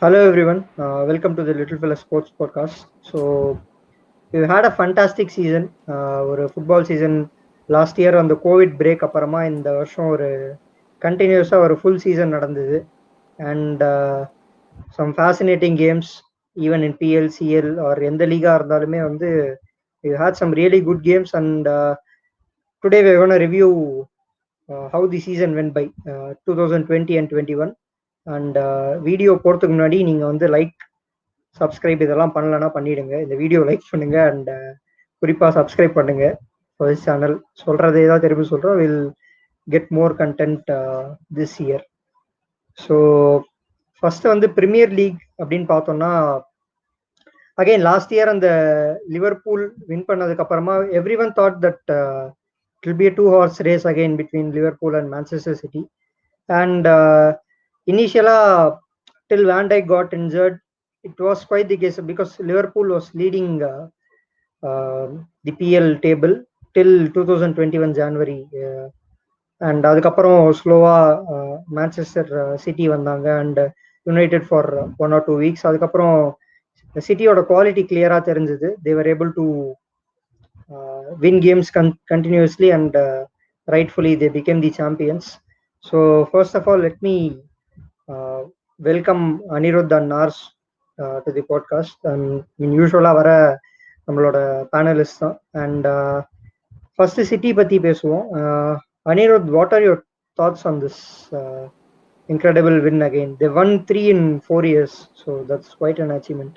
Hello everyone, welcome to the Little Fella Sports Podcast. So we had a fantastic season, ஒரு football season last year அந்த Covid break அப்புறமா இந்த வருஷம் ஒரு கண்டினியூஸாக ஒரு ஃபுல் சீசன் நடந்தது and some fascinating games even in PL CL or எந்த லீகாக இருந்தாலுமே வந்து you had some really good games and today we gonna review how the season went by 2020 அண்ட் 21 அண்ட் வீடியோ போகிறதுக்கு முன்னாடி நீங்கள் வந்து லைக் சப்ஸ்கிரைப் இதெல்லாம் பண்ணலன்னா பண்ணிடுங்க. இந்த வீடியோ லைக் பண்ணுங்க அண்ட் குறிப்பாக சப்ஸ்கிரைப் பண்ணுங்க ஃபார் திஸ் சேனல். சொல்றதே தான் திரும்பி சொல்கிறோம். Will get more content this year. So first வந்து பிரீமியர் லீக் அப்படின்னு பார்த்தோம்னா அகைன் லாஸ்ட் இயர் அந்த லிவர்பூல் வின் பண்ணதுக்கு அப்புறமா every one thought that it will be a 2 horse race again between Liverpool and Manchester City. And initially, till Van Dijk got injured, it was quite the case because Liverpool was leading the PL table till 2021 January. And அதுக்கப்புறம் ஸ்லோவாக Manchester City வந்தாங்க and United for 1 or 2 weeks. அதுக்கப்புறம் சிட்டியோட quality கிளியராக தெரிஞ்சது. They were able to win games continuously and rightfully they became the champions. So first of all, let me welcome Anirudh and Nars to the podcast. And யூஸ்வலாக வர நம்மளோட panellist தான். And first city பற்றி பேசுவோம். Anirudh, what are your thoughts on this incredible win again? They won 3 in 4 years, so that's quite an achievement.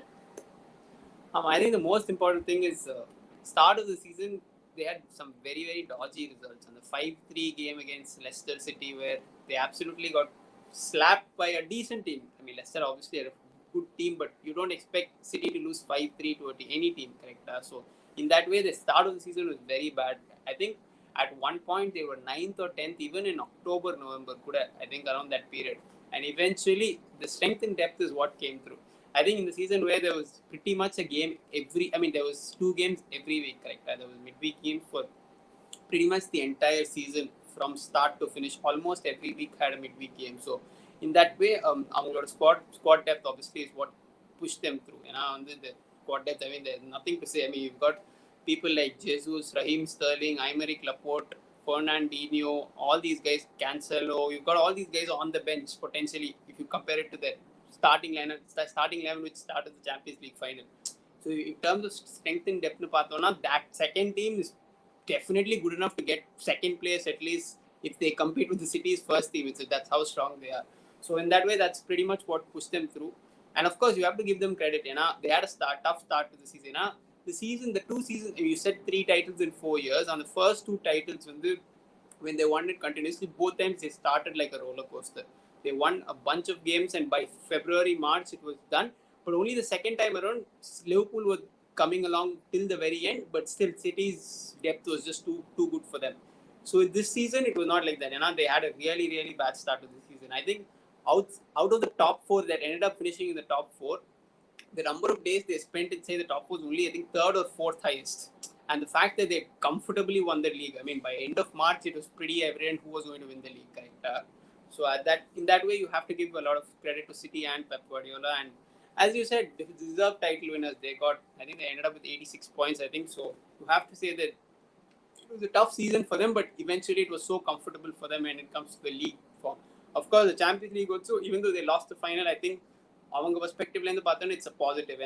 I think the most important thing is start of the season they had some very very dodgy results. On the 5-3 game against Leicester City, where they absolutely got slapped by a decent team. I mean, Leicester obviously are a good team, but you don't expect City to lose 5-3 to any team, correct? So in that way, the start of the season was very bad. I think at one point they were 9th or 10th, even in October, November, I think around that period. And eventually, the strength and depth is what came through. I think in the season where there was pretty much a game there was 2 games every week, correct? There was midweek game for pretty much the entire season from start to finish. Almost every week had a midweek game. So in that way, our squad depth obviously is what pushed them through. On the squad depth, I mean, there's nothing to say. I mean, you've got people like Jesus, Raheem Sterling, Aymeric Laporte, Fernandinho, all these guys, Cancelo. You've got all these guys on the bench potentially if you compare it to the starting 11 which started the Champions League final. So in terms of strength and depth, that second team is definitely good enough to get second place at least if they compete with the City's first team. That's how strong they are. So in that way, that's pretty much what pushed them through. And of course, you have to give them credit. They had a tough start to the season. The 2 seasons, you said 3 titles in 4 years. On the first 2 titles, when they won it continuously, both times they started like a roller coaster. They won a bunch of games, and by February, March, it was done. But only the second time around, Liverpool were coming along till the very end, but still City's depth was just too good for them. So this season, it was not like that. They had a really, really bad start to the season. I think out of the top 4 that ended up finishing in the top 4, the number of days they spent inside the top 4 was only, I think, 3rd or 4th highest. And the fact that they comfortably won the league, I mean, by end of March, it was pretty evident who was going to win the league, correct? So in that way, you have to give a lot of credit to City and Pep Guardiola. And as you said, the deserved title winners, they ended up with 86 points, I think. So you have to say that it was a tough season for them, but eventually it was so comfortable for them when it comes to the league form. Of course, the Champions League also, even though they lost the final, I think அவங்க perspective it's a positive.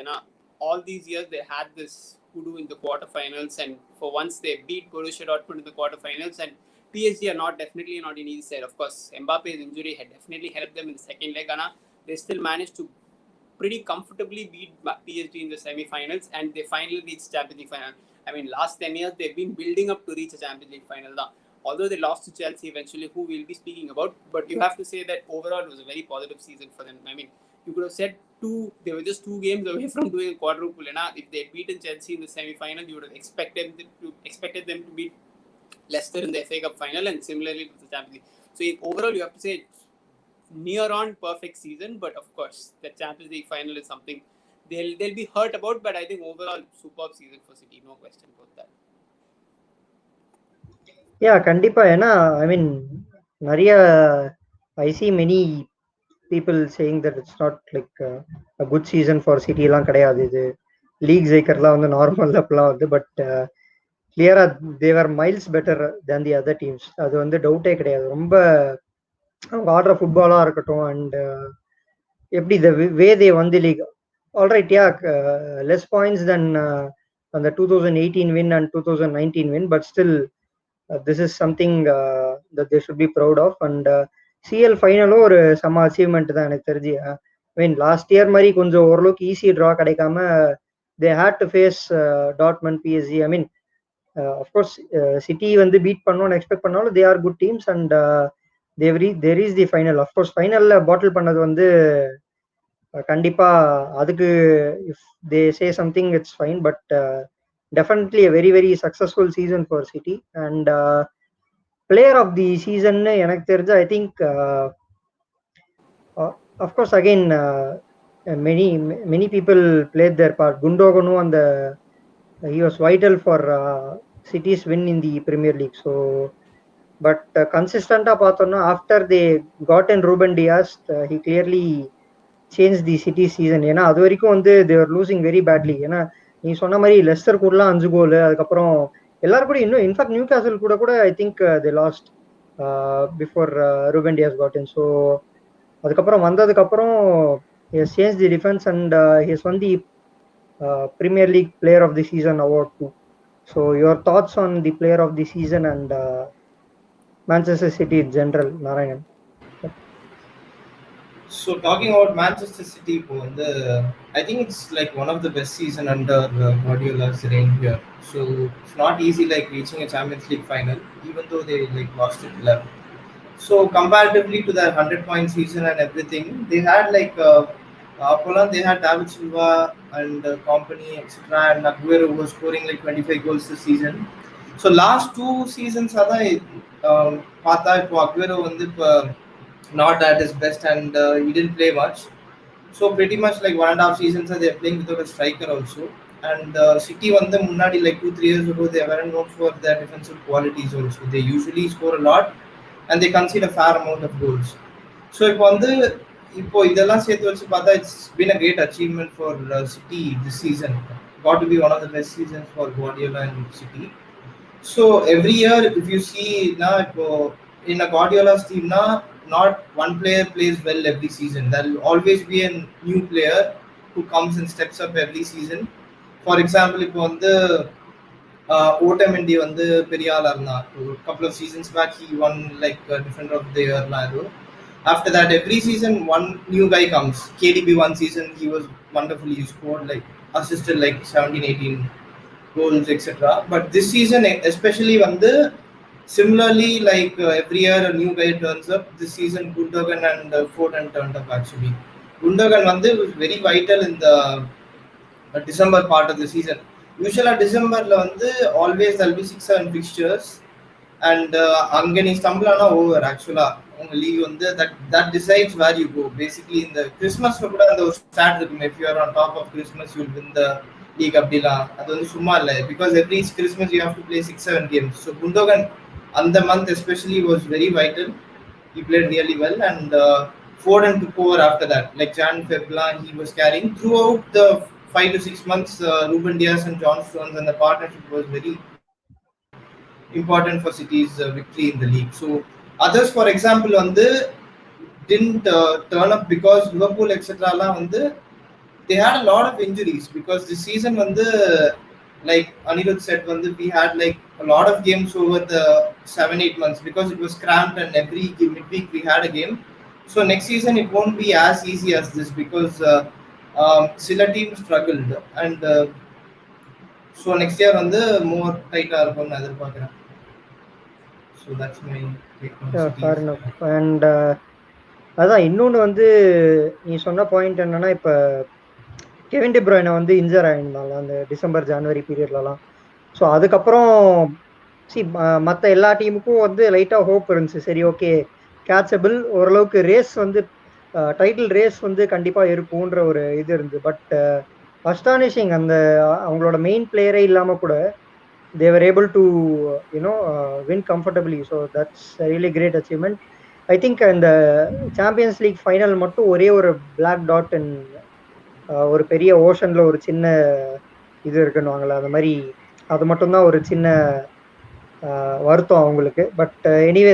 All these years they had this hoodoo in the quarterfinals, and for once they beat Borussia Dortmund in the quarterfinals, and PSG are definitely not in easy side. Of course, Mbappe's injury had definitely helped them in the second leg. They still managed to pretty comfortably beat PSG in the semi-finals, and they finally reached Champions League final. I mean, last 10 years they've been building up to reach a Champions League final. Although they lost to Chelsea eventually, who we'll be speaking about, but you have to say that overall it was a very positive season for them. I mean, you could have said they were just 2 games away from doing a quadruple. If they had beaten Chelsea in the semi-final, you would have expected them to beat Leicester in the FA Cup final, and similarly with the Champions League. So overall, you have to say near on perfect season, but of course, the Champions League final is something they'll be hurt about. But I think overall, superb season for City, no question about that. Yeah, கண்டிப்பா. ஏன்னா I mean நிறைய I see many people saying that it's not like a good season for City எல்லாம் கிடையாது, இது league ஜெயிக்கிறதுலாம் வந்து normal அப்பெல்லாம் வந்து. But கிளியரா they were miles better than the other teams, அது வந்து டவுட்டே கிடையாது. ரொம்ப அவங்க ஆடுற ஃபுட்பாலாக இருக்கட்டும் அண்ட் எப்படி த வே தே வந்து லீக் ஆல்ரைட் யா லெஸ் பாயிண்ட்ஸ் தென் அந்த 2018 win and 2019 win, but still this is something that they should be proud of. And CL ஃபைனலும் ஒரு செம்ம அச்சீவ்மெண்ட் தான் எனக்கு தெரிஞ்சு. ஐ மீன் லாஸ்ட் இயர் மாதிரி கொஞ்சம் ஓரளவுக்கு ஈஸி ட்ரா கிடைக்காம they had to face Dortmund, PSG. I mean of course City வந்து பீட் பண்ணணும்னு எக்ஸ்பெக்ட் பண்ணாலும் they are good teams and there is the final. Of course ஃபைனலில் பாட்டில் பண்ணது வந்து கண்டிப்பா அதுக்கு if they say something it's fine, but definitely a very very successful season for City. And player of the season எனக்கு தெரிஞ்ச I think of course again many people played their part. குண்டோகனும் அந்த he was vital for City's win in the Premier League. So but கன்சிஸ்டண்டா பார்த்தோம்னா after they got in Ruben Dias he clearly changed the City season. ஏன்னா அது வரைக்கும் வந்து they were losing very badly. ஏன்னா நீ சொன்ன மாதிரி லெஸ்டர் கூடலாம் 5 கோல், அதுக்கப்புறம் எல்லாரும் கூட இன்னும் இன்ஃபேக்ட் நியூ கேசல் கூட கூட I think they lost before Ruben Dias got in. So அதுக்கப்புறம் வந்ததுக்கப்புறம் he has changed the defense and he has won the Premier League Player of the Season award too. So your thoughts on the Player of the Season and Manchester City in general, Narayan? So talking about Manchester City, I think it's like one of the best season under Guardiola's reign here. So it's not easy like reaching a Champions League final, even though they like lost it 11. So comparatively to their 100-point season and everything, they had like Poland, they had David Silva and company, etc. And Aguero was scoring like 25 goals this season. So last 2 seasons, Pata Aguero not at his best and he didn't play much. So pretty much like 1.5 seasons they're playing without a striker also. And City munnadi like 2-3 years ago they were known for their defensive qualities also. They usually score a lot and they concede a fair amount of goals. So இப்போ இதெல்லாம் சேர்த்து வச்சு பார்த்தா it's been a great achievement for City this season. Got to be one of the best seasons for Guardiola and City. So every year if you see now in a Guardiola's team now, not one player plays well every season. There will always be a new player who comes and steps up every season. For example, இப்போ Otamendi பெரிய ஆளா இருந்தான். A couple of seasons back he won like Defender of the Year லாம். After that every season one new guy comes. KDB one season he was wonderful, he scored like assisted like 17-18 goals etc. But this season especially similarly like every year a new guy turns up. This season Gundogan and Foden turned up actually. Gundogan was very vital in the December part of the season. Usually December always there will be 6-7 fixtures and அங்க நீ stumble ஆனா over actually உங்க league that decides where you go. Basically in the Christmas கூட அந்த ஒரு stat இருக்கும், if you are on top of Christmas you will win the league அப்படிலாம். அது சும்மா இல்லை, because every Christmas you have to play 6-7 games. So Gundogan and the month especially was very vital. He played really well and Foden took over after that. Like Jan February he was carrying throughout the 5 to 6 months. Ruben Dias and John Stones and the partnership was very important for City's victory in the league. So others for example didn't turn up because Liverpool etc. They had a lot of injuries because this season like Anirudh said we had like a lot of games over the 7-8 months because it was cramped and every midweek we had a game. So next season it won't be as easy as this because Silla team struggled and so next year more tight இருக்கும் நான் எதிர்பார்க்கிறேன். So that's my take on City. Fair enough. And அதான் இன்னொன்று நீ சொன்ன point என்னன்னா, இப்போ Kevin D ப்ரூய்னே இன்ஜர் ஆயிருந்தாங்க அந்த டிசம்பர் ஜனவரி பீரியட்லலாம். ஸோ அதுக்கப்புறம் மற்ற எல்லா டீமுக்கும் லைட்டாக ஹோப் இருந்துச்சு. சரி ஓகே கேட்சபிள், ஓரளவுக்கு ரேஸ் டைட்டில் ரேஸ் கண்டிப்பாக இருக்கும்ன்ற ஒரு இது இருந்துச்சு. பட் அஸ்டானிஷிங் அந்த அவங்களோட மெயின் பிளேயரே இல்லாமல் கூட they were able to win comfortably. So that's a really great achievement. I think இந்த சாம்பியன்ஸ் லீக் ஃபைனல் மட்டும் ஒரே ஒரு பிளாக் டாட் ஒரு பெரிய ஓஷன்ல ஒரு சின்ன இது இருக்குன்னுவாங்களே, அந்த மாதிரி அது மட்டும்தான் ஒரு சின்ன வருத்தம் அவங்களுக்கு. But anyway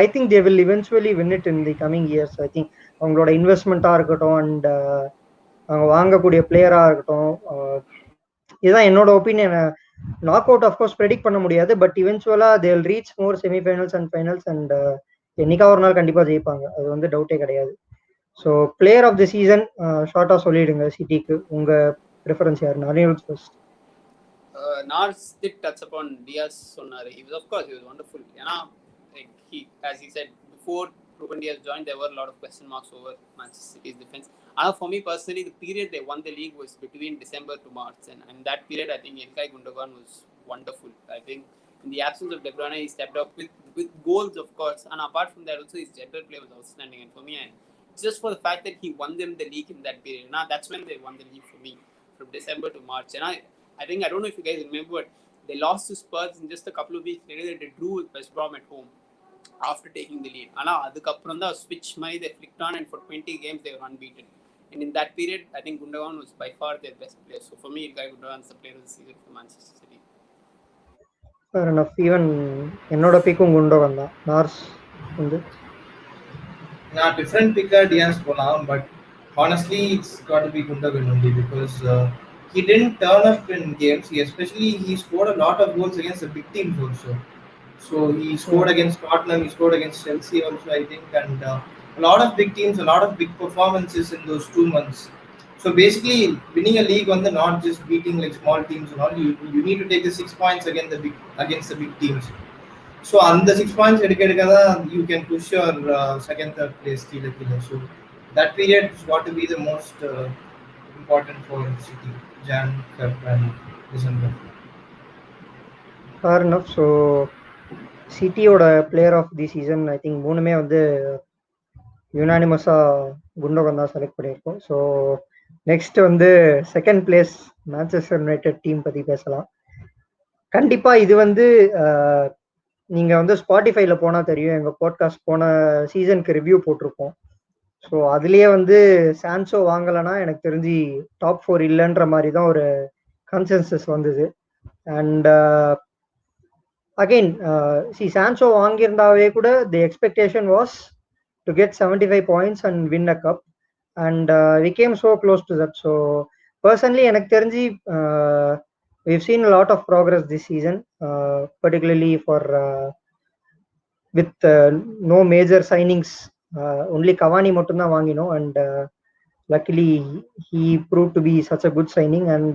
I think they will eventually win it in the coming years. I think அவங்களோட இன்வெஸ்ட்மெண்ட்டாக இருக்கட்டும் அண்ட் அவங்க வாங்கக்கூடிய பிளேயராக இருக்கட்டும், இதுதான் என்னோட opinion. Knock out of course predict பண்ண முடியாது, பட் இவென்ச்சுவலாக they will reach more semifinals and finals and என்னைக்கா ஒரு நாள் கண்டிப்பாக ஜெயிப்பாங்க, அது வந்து டவுட்டே கிடையாது. So player of the season ஷார்ட்டாக சொல்லிடுங்க சிட்டிக்கு. உங்கள் ப்ரிஃபரன்ஸ் யாருன்னு? Anirudh first. Nars did touch upon Diaz சொன்னாரு. He was, of course, he was wonderful. ஏன்னா like as he said before Ruben Diaz joined, there were a lot of question marks over Manchester City's defense. For me personally, the period they won the league was between December to March, and that period I think Ilkay Gundogan was wonderful. I think in the absence of De Bruyne, he stepped up with goals, of course, and apart from that also his general play was outstanding. And for me, just for the fact that he won them the league in that period, that's when they won the league for me, from December to March. And I think, I don't know if you guys remember, but they lost to Spurs in just a couple of weeks later. They drew with West Brom at home after taking the lead. And adukapram da switch money they flicked on, and for 20 games they were unbeaten. And in that period, I think Gundogan was by far their best player. So for me, Ilkay Gundogan is the player of the season for Manchester City. Fair enough. Even என்னோட பிக்கும் Gundogan தான். Norse வந்து நான் different bigger Dias போலாம், but honestly it's got to be Gundogan only because he didn't turn up in games. He scored a lot of goals against the big teams also. So he scored against Tottenham, he scored against Chelsea also, I think, and a lot of big teams, a lot of big performances in those 2 months. So basically, winning a league on the not just beating like small teams and all, you need to take the 6 points against the big teams. So on the 6 points, you can push your second, third place killer. So that period is got to be the most important for City, Jan, Feb, and December. Fair enough. So சிட்டியோட player of the season I think மூணுமே வந்து யுனானிமஸாக Gundogan தான் select பண்ணியிருக்கோம். So next வந்து second place Manchester United team பற்றி பேசலாம். கண்டிப்பாக இது வந்து நீங்கள் வந்து ஸ்பாட்டிஃபைல போனால் தெரியும், எங்கள் பாட்காஸ்ட் போன சீசனுக்கு ரிவ்யூ போட்டிருப்போம். ஸோ அதுலேயே வந்து சான்சோ வாங்கலைன்னா எனக்கு தெரிஞ்சு டாப் 4 இல்லைன்ற மாதிரி தான் ஒரு கன்சென்சஸ் வந்தது. அண்ட் அகெயின் சான்சோ வாங்கியிருந்தாவே கூட the expectation was to get 75 points and win a cup, and we came so close to that. So personally எனக்கு தெரிஞ்சு we've seen a lot of progress this season, particularly for with no major signings. Only Cavani மட்டும் தான் வாங்கினோம், and luckily he proved to be such a good signing, and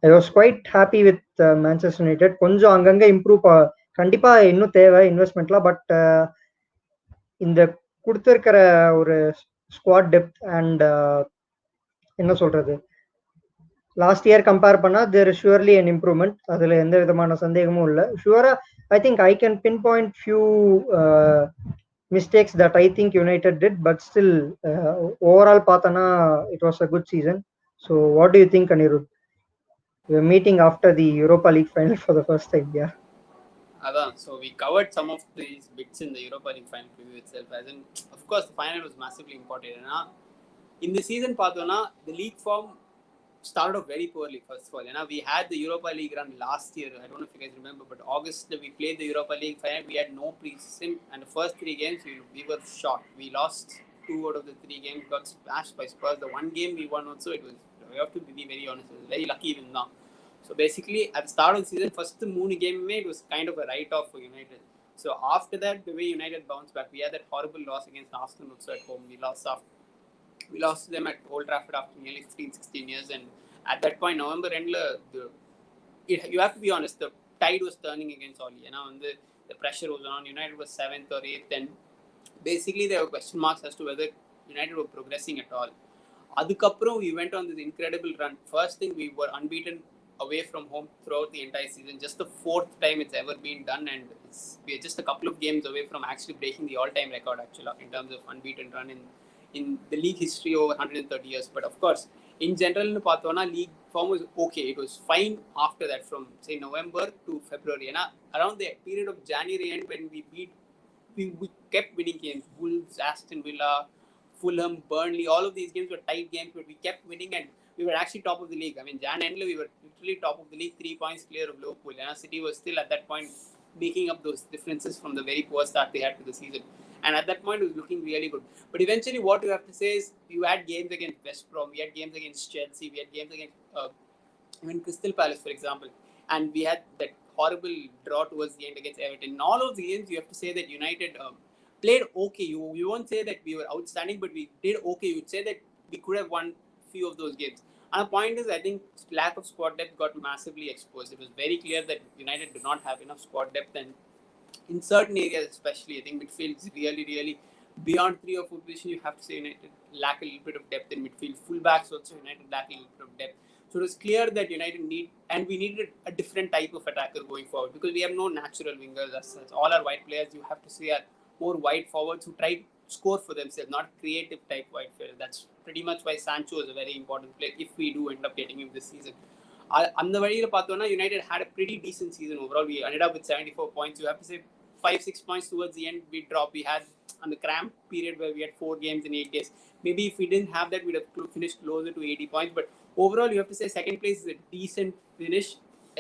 I was quite happy with Manchester United. கொஞ்சம் அங்கங்க improve கண்டிப்பா இன்னும் தேவை இன்வெஸ்ட்மெண்ட்லாம், but இந்த கொடுத்துருக்கிற ஒரு ஸ்குவாட் டெப்த் அண்ட் என்ன சொல்றது, லாஸ்ட் இயர் கம்பேர் பண்ணா there is surely an improvement. அதுல எந்த விதமான சந்தேகமும் இல்லை. ஷுவரா I think I can pin point few mistakes that I think United did, but still overall பார்த்தனா it was a good season. So what do you think, Anirudh? We are meeting after the Europa League final for the first time. Yeah, So we covered some of these bits in the Europa League final preview itself. As in, of course, the final was massively important. In the season பார்த்தோம்னா the league form started off very poorly. First of all, we had the Europa League run last year. I don't know if you guys remember, but August we played the Europa League final. We had no preseason, and the first 3 games we were shot. We lost 2 out of the 3 games. Got smashed by Spurs. The one game we won also, it was, we have to be very honest, it was very lucky win now. So basically, at the start of the season, first 3 game it was kind of a write-off for United. So after that, the way United bounced back, we had that horrible loss against Arsenal also at home. We lost to them at Old Trafford after nearly 15-16 years, and at that point, November end, you have to be honest, the tide was turning against Oli. The pressure was on. United was 7th or 8th, and basically there were question marks as to whether United were progressing at all. Adukapram, we went on this incredible run. First thing, we were unbeaten away from home throughout the entire season. Just the 4th time it's ever been done, and we are just a couple of games away from actually breaking the all-time record actually in terms of unbeaten run in the league history over 130 years. But of course, in general, league form was okay. It was fine after that, from say November to February. Around the period of January end, when we beat we kept winning games. Wolves, Aston Villa, Fulham, Burnley, all of these games were tight games, but we kept winning and we were actually top of the league. I mean, Jan end, we were literally top of the league, 3 points clear of Liverpool. And City was still at that point making up those differences from the very poor start they had to the season. And at that point, it was looking really good. But eventually, what you have to say is you had games against West Brom, we had games against Chelsea, we had games against even Crystal Palace, for example. And we had that horrible draw towards the end against Everton. In all of the games, you have to say that United played okay. You won't say that we were outstanding, but we did okay. You'd say that we could have won few of those games. And the point is, I think lack of squad depth got massively exposed. It was very clear that United did not have enough squad depth, and in certain areas, especially, I think midfield is really, really beyond 3 or 4 positions. You have to say United lack a little bit of depth in midfield. Fullbacks also United lack a little bit of depth. So it was clear that United we needed a different type of attacker going forward because we have no natural wingers as such. All our wide players, you have to say, are more wide forwards who try to score for themselves, not creative type wide players. That's pretty much why Sancho is a very important player if we do end up getting him this season. அந்த வழியில் பார்த்தோன்னா United had a pretty decent season overall. We ended up with 74 points. You have to say 5-6 points towards the end we dropped. We had on the cramp period where we had 4 games in 8 days. Maybe if we didn't have that, we'd have finished closer to 80 points. But overall, you have to say second place is a decent finish,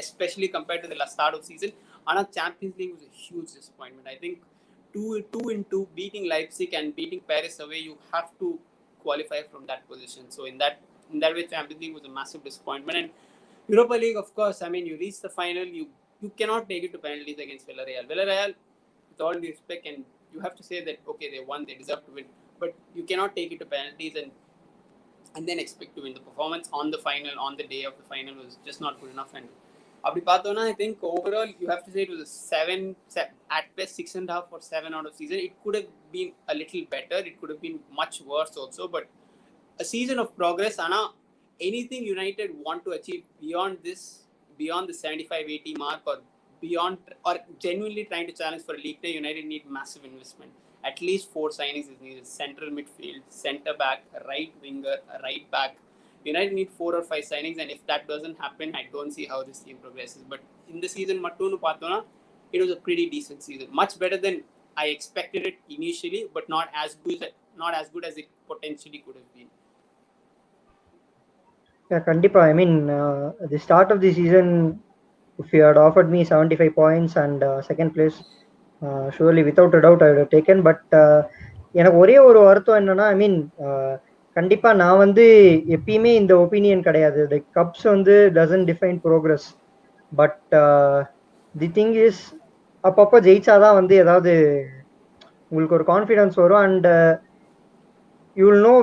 especially compared to the start of the season. And our Champions League was a huge disappointment. I think 2-2 beating Leipzig and beating Paris away, you have to qualify from that position. So in that way, Champions League was a massive disappointment. And Europa League, of course, I mean, you reach the final, you cannot take it to penalties against Villarreal. Villarreal, with all due respect, and you have to say that, okay, they won, they deserve to win, but you cannot take it to penalties and then expect to win. The performance on the final, on the day of the final, was just not good enough. And அப்படி பார்த்தோன்னா, I think overall, you have to say it was a 7, at best 6.5 or 7 out of season. It could have been a little better. It could have been much worse also, but a season of progress. Ana, anything United want to achieve beyond this, beyond the 75-80 mark, or beyond, or genuinely trying to challenge for a league day, United need massive investment. At least 4 signings is needed: central midfield, centre back, a right winger, a right back. United need 4 or 5 signings, and if that doesn't happen, I don't see how this team progresses. But in the season, Matunu Patona, it was a pretty decent season, much better than I expected it initially, but not as good as it potentially could have been. Yeah, Kandipa. I mean, at the start of the season, if you had offered me 75 points and second place, surely without a doubt I would have taken. But எனக்கு ஒரே ஒரு வருத்தம் என்னன்னா, ஐ மீன் கண்டிப்பா நான் வந்து எப்பயுமே இந்த ஒப்பீனியன் கிடையாது. லைக் கப்ஸ் வந்து doesn't define progress. But the thing is, அப்பப்போ ஜெயிச்சாதான் வந்து ஏதாவது உங்களுக்கு ஒரு கான்ஃபிடன்ஸ் வரும். And you will know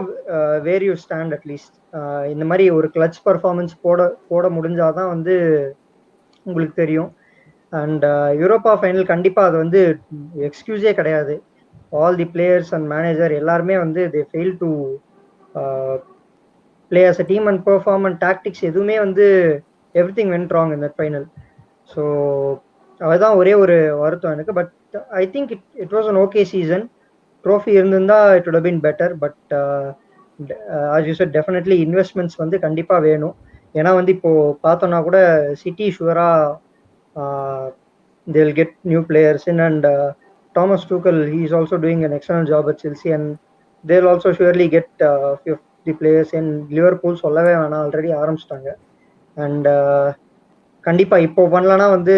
where you stand at least. இந்த மாதிரி ஒரு கிளட்ச் பர்ஃபார்மன்ஸ் போட முடிஞ்சாதான் வந்து உங்களுக்கு தெரியும். அண்ட் யூரோப்பா ஃபைனல் கண்டிப்பாக அது வந்து எக்ஸ்கியூஸே கிடையாது. All the players and manager எல்லாருமே வந்து they fail to play as a team and perform and tactics எதுவுமே வந்து everything went wrong in that final. So அதுதான் ஒரே ஒரு வருத்தம் எனக்கு. But I think it was an okay season. Trophy இருந்திருந்தா it would have been better. But as you said, definitely investments வந்து கண்டிப்பாக வேணும். ஏன்னா வந்து இப்போ பார்த்தோம்னா கூட சிட்டி ஷுவரா they'll get new players in, and Thomas Tuchel, he's also doing an excellent job at Chelsea, and they'll also surely get few of the players in. Liverpool சொல்லவே வேணாம், ஆல்ரெடி ஆரம்பிச்சிட்டாங்க. அண்ட் கண்டிப்பா இப்போ பண்ணலன்னா வந்து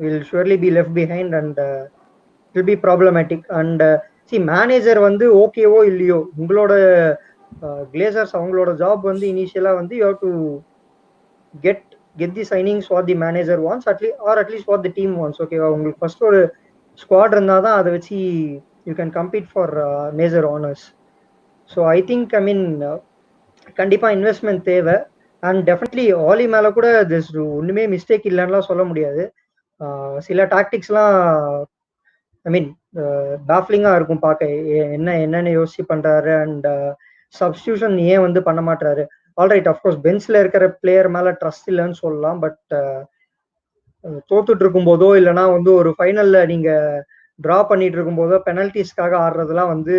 will surely be left behind and it will be problematic. And see, manager வந்து ஓகேவோ இல்லையோ, உங்களோட கிளேசர்ஸ் அவங்களோட ஜாப் வந்து இனிஷியலா வந்து you have to get the signings what the manager wants, at least what the team wants. Okay, உங்களுக்கு first ஒரு squad இருந்தால் தான் அதை வச்சு you can compete for major honours. So I think, I mean கண்டிப்பாக இன்வெஸ்ட்மெண்ட் தேவை. And definitely ஆலி மேலே கூட திஸ் ஒன்றுமே மிஸ்டேக் இல்லைன்னுலாம் சொல்ல முடியாது. சில டாக்டிக்ஸ்லாம் ஐ மீன் பேஃப்லிங்காக இருக்கும் பார்க்க, என்னென்ன யோசிச்சு பண்ணுறாரு. அண்ட் சப்ஸ்டியூஷன் ஏன் வந்து பண்ண மாட்டாரு. ஆல்ரைட், அஃப்கோர்ஸ் பெஞ்ச்ல இருக்கிற பிளேயர் மேல ட்ரஸ்ட் இல்லைன்னு சொல்லலாம். பட் தோத்துட்டு இருக்கும் போதோ இல்லைன்னா வந்து ஒரு ஃபைனல்ல நீங்க டிரா பண்ணிட்டு இருக்கும் போதோ பெனல்டிஸ்க்காக ஆடுறதுலாம் வந்து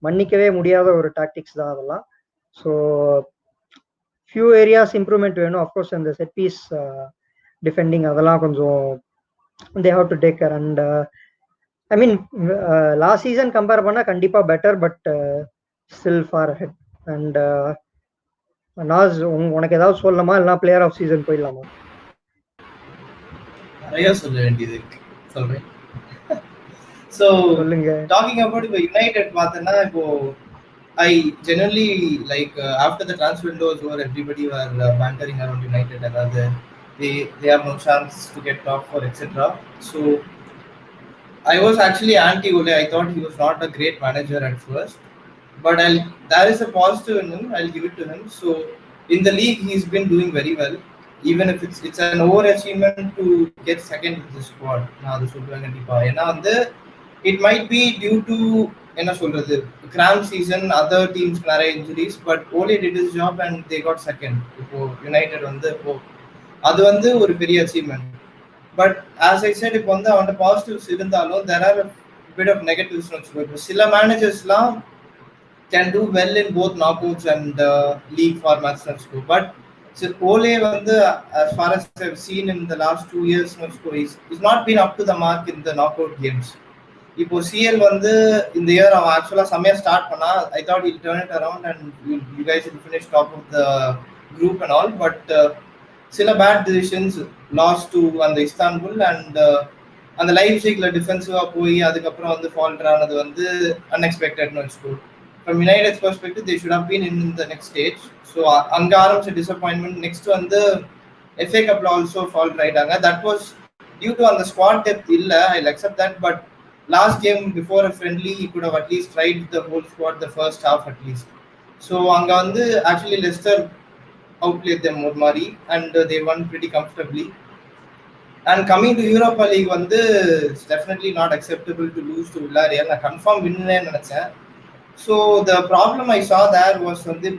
மன்னிக்கவே முடியாத ஒரு டாக்டிக்ஸ் தான் அதெல்லாம். ஸோ ஃபியூ ஏரியாஸ் இம்ப்ரூவ்மெண்ட் வேணும். அஃப்கோர்ஸ் இந்த செட் பீஸ் டிஃபெண்டிங் அதெல்லாம் கொஞ்சம் they have to take care. And I mean last season compare பண்ணா கண்டிப்பா better, but still for head. And நாஸ், உனக்கு ஏதாவது சொல்லலாமா இல்லைனா பிளேயர் ஆஃப் சீசன் போயிடலாமா? நிறைய சொல்ல வேண்டியது இருக்கு, சொல்றேன். ஸோ சொல்லுங்க. டாக்கிங் அபவுட் இப்போ யுனைடெட் பார்த்தோன்னா, இப்போ I generally like after the transfer window was over, everybody were bantering around United and other they have no chance to get top four, etc. So I was actually anti Ole. I thought he was not a great manager at first, but there is a positive in him. I'll give it to him. So in the league, he's been doing very well. Even if it's an overachievement to get second in the squad. Now the it might be due to என்ன சொல்றது cramp season, other teams நிறைய injuries, but Ole did his job and they got second. இப்போ United வந்து இப்போ அது வந்து ஒரு பெரிய achievement. But as I said, இப்போ வந்து அவன் பாசிட்டிவ்ஸ் இருந்தாலும் there are bit of negatives வச்சுக்கோ. இப்போ சில மேனேஜர்ஸ்லாம் can do well in both knock outs and league formats வச்சுக்கோ. பட் Ole வந்து as far as I've seen in the last 2 years வச்சுக்கோ, is not been up to the mark in the knockout games. இப்போ CL வந்து இந்த year அவன் actually செம்மையா start பண்ணா. I thought he'll turn it around and you guys will finish top of the group and all. But சில bad decisions loss to அந்த Istanbul and அந்த லைப்சிக்ல டிஃபென்சிவா போய் அதுக்கப்புறம் வந்து ஃபால்டர் ஆனது வந்து அன்எக்ஸ்பெக்டட்னு வச்சுக்கோ. From United perspective they should have been in the next stage. So அங்கே ஆரம்பிச்ச டிசப்பாயின்மெண்ட். நெக்ஸ்ட் வந்து எஃப்ஏ கப்ல ஆல்சோ ஃபால்டர் ஆயிட்டாங்க. தட் வாஸ் டியூ டு அந்த ஸ்குவாட் டெப்த் இல்லை, I accept that. But last game before a friendly, he could have at least tried the whole squad the first half at least. So anga vandu actually Leicester outplayed them more mari and they won pretty comfortably. And coming to Europa League vandu, it's definitely not acceptable to lose to Villarreal. Na confirm win nu nenachen. So the problem I saw there was vandu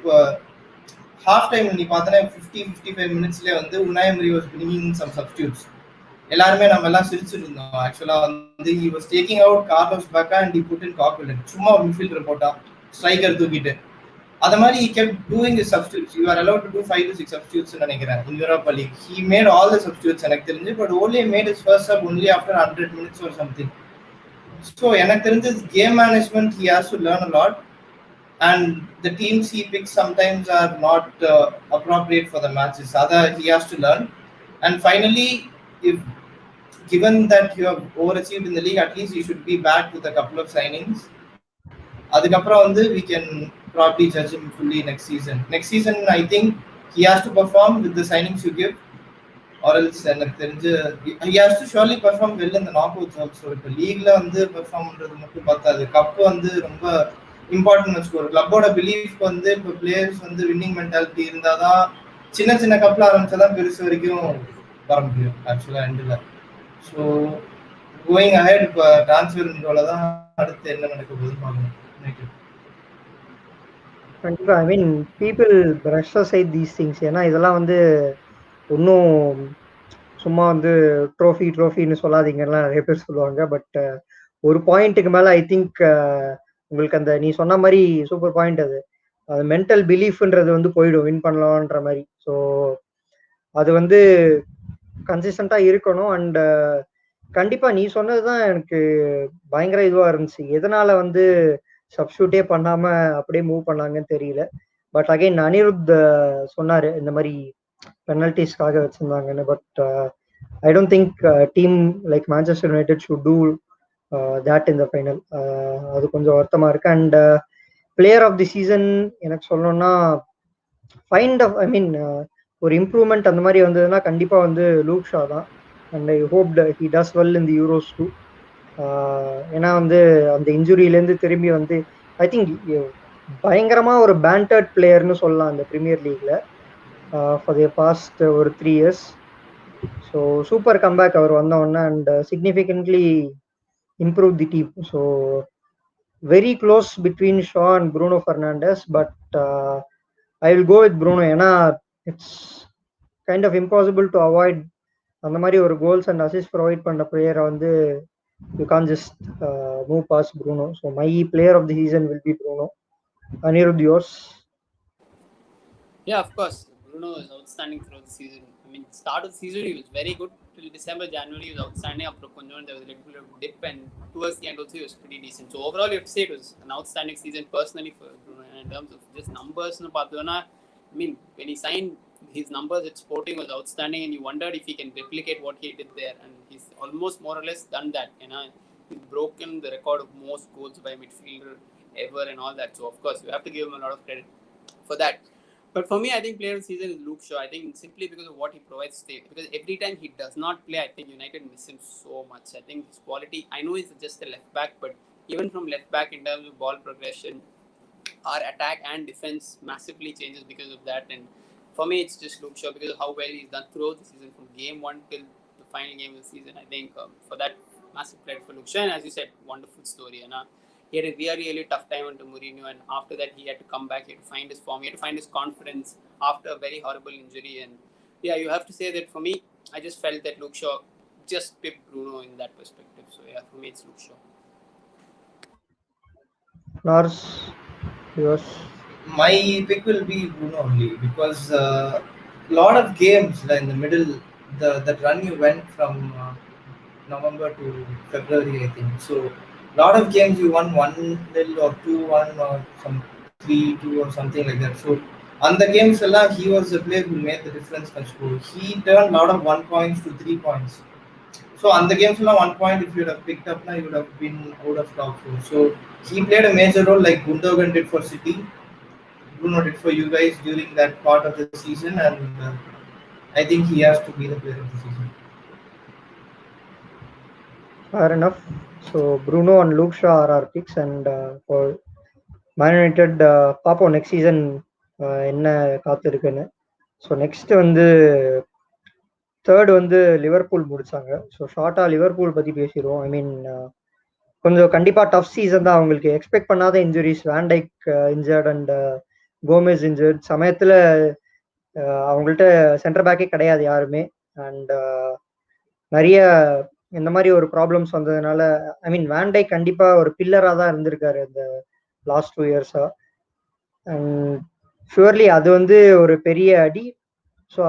half time ni pathana 50-55 minutes la vandu Unai Emery was bringing in some substitutes. எல்லாருமே நம்ம எல்லாம் சிரிச்சுட்டு இருந்தோம். ஆக்சுவலா வந்து he was taking out Carlos Bacca and he put in Coquelin. சும்மா ஒரு midfielder போட்டா ஸ்ட்ரைக்கர் தூக்கிட்டு அத மாதிரி he kept doing his substitutes. You are allowed to do 5 to 6 substitutes நினைக்கிறேன் in Europa League. He made all the substitutes எனக்கு தெரிஞ்சு, but only made his first sub only after 100 minutes or something. So எனக்கு தெரிஞ்சு game management he has to learn a lot, and the teams he picks sometimes are not appropriate for the matches. Other he has to learn. And finally, if given that you have overachieved in the league, at least you should be back with a couple of signings. அதுக்கப்புறம் வந்து we can probably judge him fully next season. Next season, I think he has to perform with the signings you give, or else எனக்கு தெரிஞ்சு he has to surely perform well in the knockouts also. இப்போ லீக்ல வந்து perform பண்றது மட்டும் பார்த்தாது, cup வந்து ரொம்ப important வச்சுக்கோ. கிளப்போட belief வந்து இப்போ பிளேயர்ஸ் வந்து வின்னிங் மென்டாலிட்டி இருந்தாதான் சின்ன சின்ன கப்ல ஆரம்பிச்சாதான் பெருசு வரைக்கும் வர முடியும் ஆக்சுவலா எண்டில். ஸோ கோயிங் அஹெட் இப்போ டிரான்ஸ்ஃபர் விண்டோல தான் அடுத்து என்ன நடக்க போகுதுன்னு பார்க்கணும். கண்டிப்பா. I mean people brush aside these things. ஏன்னா இதெல்லாம் வந்து இன்னும் சும்மா வந்து ட்ரோஃபின்னு சொல்லாதீங்கலாம் நிறைய பேர் சொல்லுவாங்க. பட் ஒரு பாயிண்ட்டுக்கு மேலே ஐ திங்க் உங்களுக்கு அந்த நீ சொன்ன மாதிரி சூப்பர் பாயிண்ட் அது மென்டல் பிலீஃப்ன்றது வந்து போயிடும் வின் பண்ணலான்ற மாதிரி. ஸோ அது வந்து கன்சிஸ்டண்டாக இருக்கணும். அண்ட் கண்டிப்பாக நீ சொன்னது தான் எனக்கு பயங்கர இதுவாக இருந்துச்சு. எதனால வந்து சப்ஸ்டியூட்டே பண்ணாமல் அப்படியே மூவ் பண்ணாங்கன்னு தெரியல. பட் அகைன் அனிருத் சொன்னார் இந்த மாதிரி பெனல்டிஸ்க்காக வச்சுருந்தாங்கன்னு. But I don't think team like Manchester United should do that in the final. அது கொஞ்சம் வருத்தமா இருக்கு. And player of the season எனக்கு சொல்லணும்னா ஃபைண்ட் ஆஃப் ஐ மீன் ஒரு இம்ப்ரூவ்மெண்ட் அந்த மாதிரி வந்ததுன்னா கண்டிப்பா வந்து லூக் ஷா தான். And I hope he does well in the Euros too. ஏன்னா வந்து அந்த இன்ஜுரியிலேருந்து திரும்பி வந்து ஐ திங்க் பயங்கரமா ஒரு பேண்டர்ட் பிளேயர்னு சொல்லலாம் அந்த பிரீமியர் லீக்ல ஃபார் தி பாஸ்ட் ஒரு 3 years. ஸோ சூப்பர் கம்பேக் அவர் வந்த உடனே and significantly improve the team. So very close between Shaw and Bruno Fernandes, but I will go with Bruno. ஏன்னா it's kind of impossible to avoid அந்த மாதிரி ஒரு goals and assist provide பண்ண பிளேயரை வந்து you can't just move past Bruno. So my player of the season will be Bruno. Anirudh, yours? Yeah, of course. Bruno is outstanding throughout the season. I mean, start of the season he was very good till December, January he was outstanding. After Kunjon, there was a little bit of dip, and towards the end also he was pretty decent. So overall, you have to say it was an outstanding season personally for Bruno. And in terms of just numbers, I mean, when he signed, his numbers at Sporting was outstanding, and you wondered if he can replicate what he did there, and he's almost more or less done that. He's broken the record of most goals by a midfielder ever and all that. So of course, you have to give him a lot of credit for that. But for me, I think player of the season is Luke Shaw. I think simply because of what he provides. Because every time he does not play, I think United miss him so much. I think his quality. I know he's just a left back, but even from left back in terms of ball progression, our attack and defense massively changes because of that. And for me, it's just Luke Shaw because of how well he's done throughout the season, from game one till the final game of the season. I think for that, massive credit for Luke Shaw. And as you said, wonderful story. He had a really, really tough time under Mourinho, and after that, he had to come back. He had to find his form. He had to find his confidence after a very horrible injury. And yeah, you have to say that for me, I just felt that Luke Shaw just pipped Bruno in that perspective. So yeah, for me, it's Luke Shaw. Lars, yours? My pick will be Bruno only because a lot of games in the middle, that run you went from November to February, I think. So a lot of games you won 1-0 or 2-1 or some 3-2 or something like that. So on the games, he was the player who made the difference and score. He turned a lot of 1 points to 3 points. So on the games, 1 point, if you would have picked up, now you would have been out of top 4. So he played a major role like Gundogan did for City. Bruno did for you guys during that part of the season, and I think he has to be the player of the season. Fair enough. So Bruno and Luke Shaw are our picks, and for Man United, பார்ப்போம் next season என்ன காத்திருக்குன்னு. So next வந்து third வந்து Liverpool முடிச்சாங்க. So ஷார்ட்டாக Liverpool பற்றி பேசிடுவோம். ஐ மீன் கொஞ்சம் கண்டிப்பாக டஃப் சீசன் தான் அவங்களுக்கு. எக்ஸ்பெக்ட் பண்ணாத injuries, Van Dijk injured and Gomez injured சமயத்தில் அவங்கள்ட்ட சென்டர் பேக்கே கிடையாது யாருமே. அண்ட் நிறைய இந்த மாதிரி ஒரு ப்ராப்ளம்ஸ் வந்ததுனால, ஐ மீன் வேண்டைக் கண்டிப்பாக ஒரு பில்லராக தான் இருந்திருக்காரு இந்த லாஸ்ட் 2 இயர்ஸாக. அண்ட் ஷுவர்லி அது வந்து ஒரு பெரிய அடி. So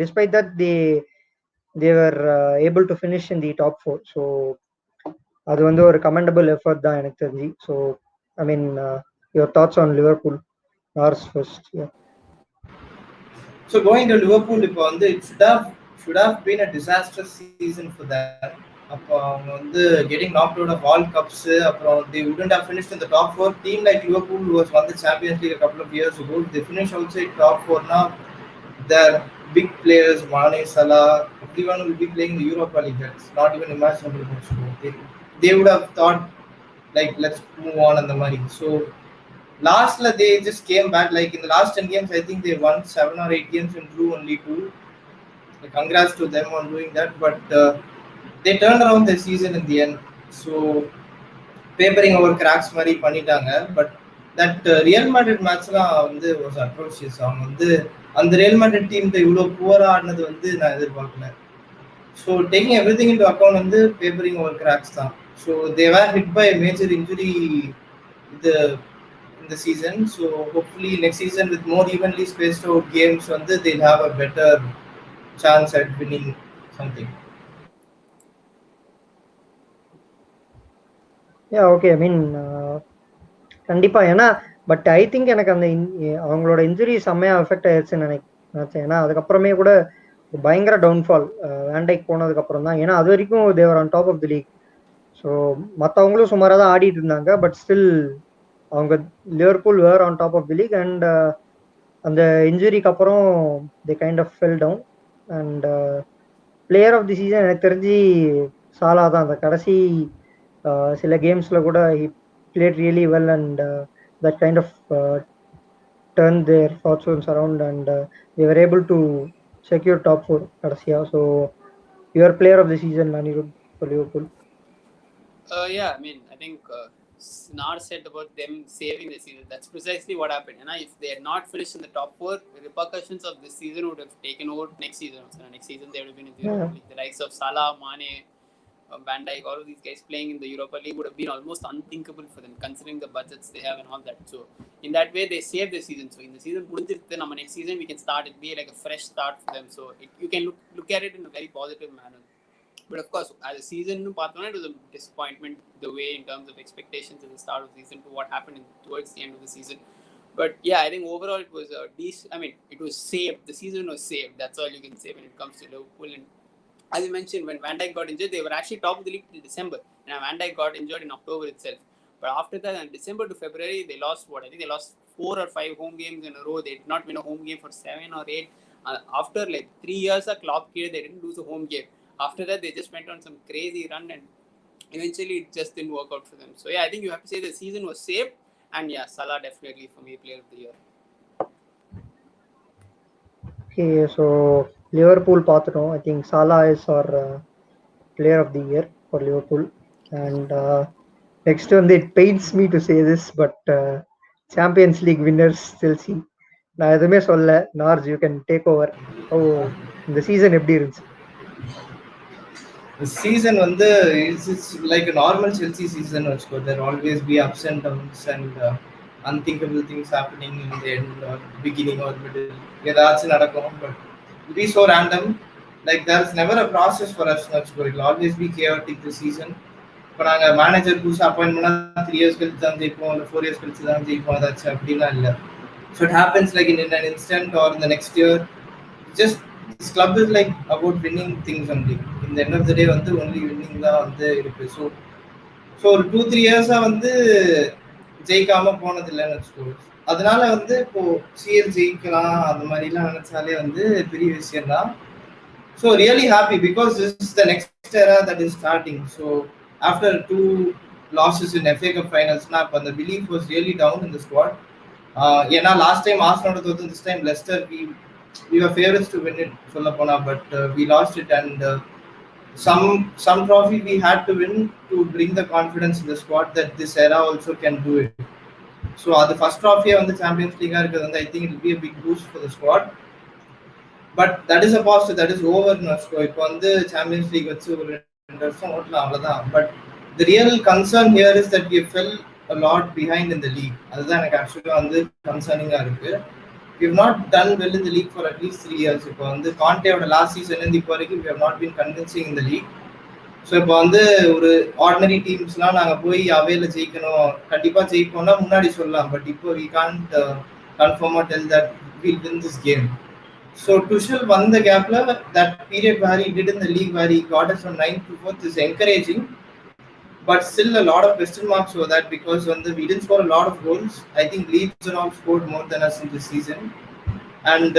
despite that they were able to finish in the top 4. So அது வந்து ஒரு கமெண்டபிள் எஃபர்ட் தான் எனக்கு தெரிஞ்சு. So I mean your thoughts on Liverpool? Lars first. Yeah. So going to Liverpool, இப்போ வந்து it should have been a disastrous season for them. அப்போ அவங்க வந்து getting knocked out of all cups, அப்புறம் they wouldn't have finished in the top 4. Team like Liverpool was won the Champions League a couple of years ago. They finished outside top 4 now. Their big players, Mane, Salah, everyone will be playing the Europa League. That's not even imaginable. They would have thought like let's move on and the money. So lastly, they just came back. Like in the last 10 games, I think they won 7 or 8 games and drew only 2. Like, congrats to them on doing that. But they turned around the season in the end. So papering over cracks மாதிரி பண்ணிட்டாங்க. But that Real Madrid match was atrocious. அவங்க வந்து அந்த Real Madrid team இவ்வளோ புவரா ஆடினது வந்து நான் எதிர்பார்க்கல. So taking everything into account வந்து papering over cracks தான். So they were hit by a major injury in the season. So hopefully next season with more evenly spaced out games, they'll have a better chance at winning something. Yeah, okay. I mean, கண்டிப்பா. ஏன்னா but I think எனக்கு அந்த அவங்களோட injury செம்மையாக affect ஆயிடுச்சுன்னு நினைச்சேன். ஏன்னா அதுக்கப்புறமே கூட பயங்கர டவுன்ஃபால் வேண்டைக் போனதுக்கு அப்புறம் தான். ஏன்னா அது வரைக்கும் they were on top of the league. So மற்றவங்களும் சுமாராக தான் ஆடிட்டு இருந்தாங்க. பட் ஸ்டில் அவங்க Liverpool were on top of the league. And அந்த இன்ஜுரிக்கு அப்புறம் they kind of fell down. And player of the season எனக்கு தெரிஞ்சு சாலா தான். அந்த கடைசி சில கேம்ஸில் கூட he played really well, and that kind of turned their fortunes around, and they were able to secure top 4 kadasiya. So your player of the season, Anirudh, for Liverpool? Yeah, I mean, I think Nar said about them saving the season. That's precisely what happened. If they had not finished in the top 4, the repercussions of this season would have taken over next season. So next season they would have been in the Europa League. The likes of Salah, Mane, Van Dijk, all of these guys playing in the Europa League would have been almost unthinkable for them, considering the budgets they have and all that. So in that way, they saved the season. So in the season, next season we can start. It'll be like a fresh start for them. So you can look at it in a very positive manner. But of course, as a season, it was a disappointment the way in terms of expectations at the start of the season to what happened towards the end of the season. But yeah, I think overall it was a decent. I mean, it was saved. The season was saved. That's all you can say when it comes to Liverpool. And as you mentioned, when Van Dijk got injured, they were actually top of the league till December. And Van Dijk got injured in October itself. But after that, in December to February, they lost what? I think they lost 4 or 5 home games in a row. They did not win a home game for 7 or 8. After like 3 years of Klopp period, they didn't lose a home game. After that, they just went on some crazy run and eventually it just didn't work out for them. So yeah, I think you have to say the season was saved. And yeah, Salah definitely for me player of the year. Okay, so Liverpool பார்த்துட்டோம். I think Salah is our player of the year for Liverpool. And next one, it pains me to say this, but Champions League winners Chelsea. நான் எதுவுமே சொல்ல. நார்ஜ், you can take over. ஓ, இந்த season எப்படி இருந்துச்சு? The season வந்து it's like a normal Chelsea season. There will always be ups and downs and unthinkable things happening in the end or beginning or middle. ஏதாச்சும் நடக்கும், but it be so random. Like there's never a process for us. It will always be chaotic this season. இப்போ நாங்கள் manager புதுசாக appoint பண்ணால் 3 years கழிச்சு தான் ஜெயிப்போம், இல்லை 4 years கழிச்சு தான் ஜெயிப்போம், ஏதாச்சும் அப்படிலாம் இல்லை. So it happens like in an instant or in the next year. Just this club is like about winning things only. In the end of the day வந்து only winning தான் வந்து இருக்கு. ஸோ ஒரு 2-3 years வந்து ஜெயிக்காம போனது இல்லைன்னு வச்சுக்கோ. அதனால வந்து இப்போ சிஎல் ஜெயிக்கலாம் அந்த மாதிரிலாம் நினைச்சாலே வந்து பெரிய விஷயம் தான். So really happy because this is the next era that is starting. So after 2 losses in FA Cup finals, the belief was really down in the squad. ஏன்னா லாஸ்ட் டைம் ஆர்சனலோட தோத்து, this time Leicester we were favorites to win it, சொல்ல போனா, but we lost it and some trophy we had to win to bring the confidence in the squad that this era also can do it. So the first trophy on the Champions League இருக்குது வந்து I think it will be a big boost for the squad. But that is a positive, that is over now. இப்போ வந்து Champions League வச்சு ஒரு 2 வருஷம் ஓட்டலாம், அவ்வளவுதான். But the real concern here is that we fell a lot behind in the league. அதுதான் எனக்கு ஆக்சுவலா வந்து கன்சர்னிங்கா இருக்கு. We have not done well in the league for at least 3 years. இப்போ வந்து கான்டேவோட லாஸ்ட் சீசன்ல இருந்து இப்போ வரைக்கும் we have not been convincing in the league. So இப்போ வந்து ஒரு ஆர்டினரி டீம்ஸ்லாம் நாங்கள் போய் அவேல ஜெயிக்கணும், கண்டிப்பாக ஜெயிப்போம்னா முன்னாடி சொல்லலாம். பட் இப்போ we can't confirm or tell that we'll win this game. So Tuchel won the gap. That period where he did in the league, where he got us from 9th to 4th, is encouraging. But still a lot of question marks over that because we didn't score a lot of goals. I think Leeds and all scored more than us in this season. And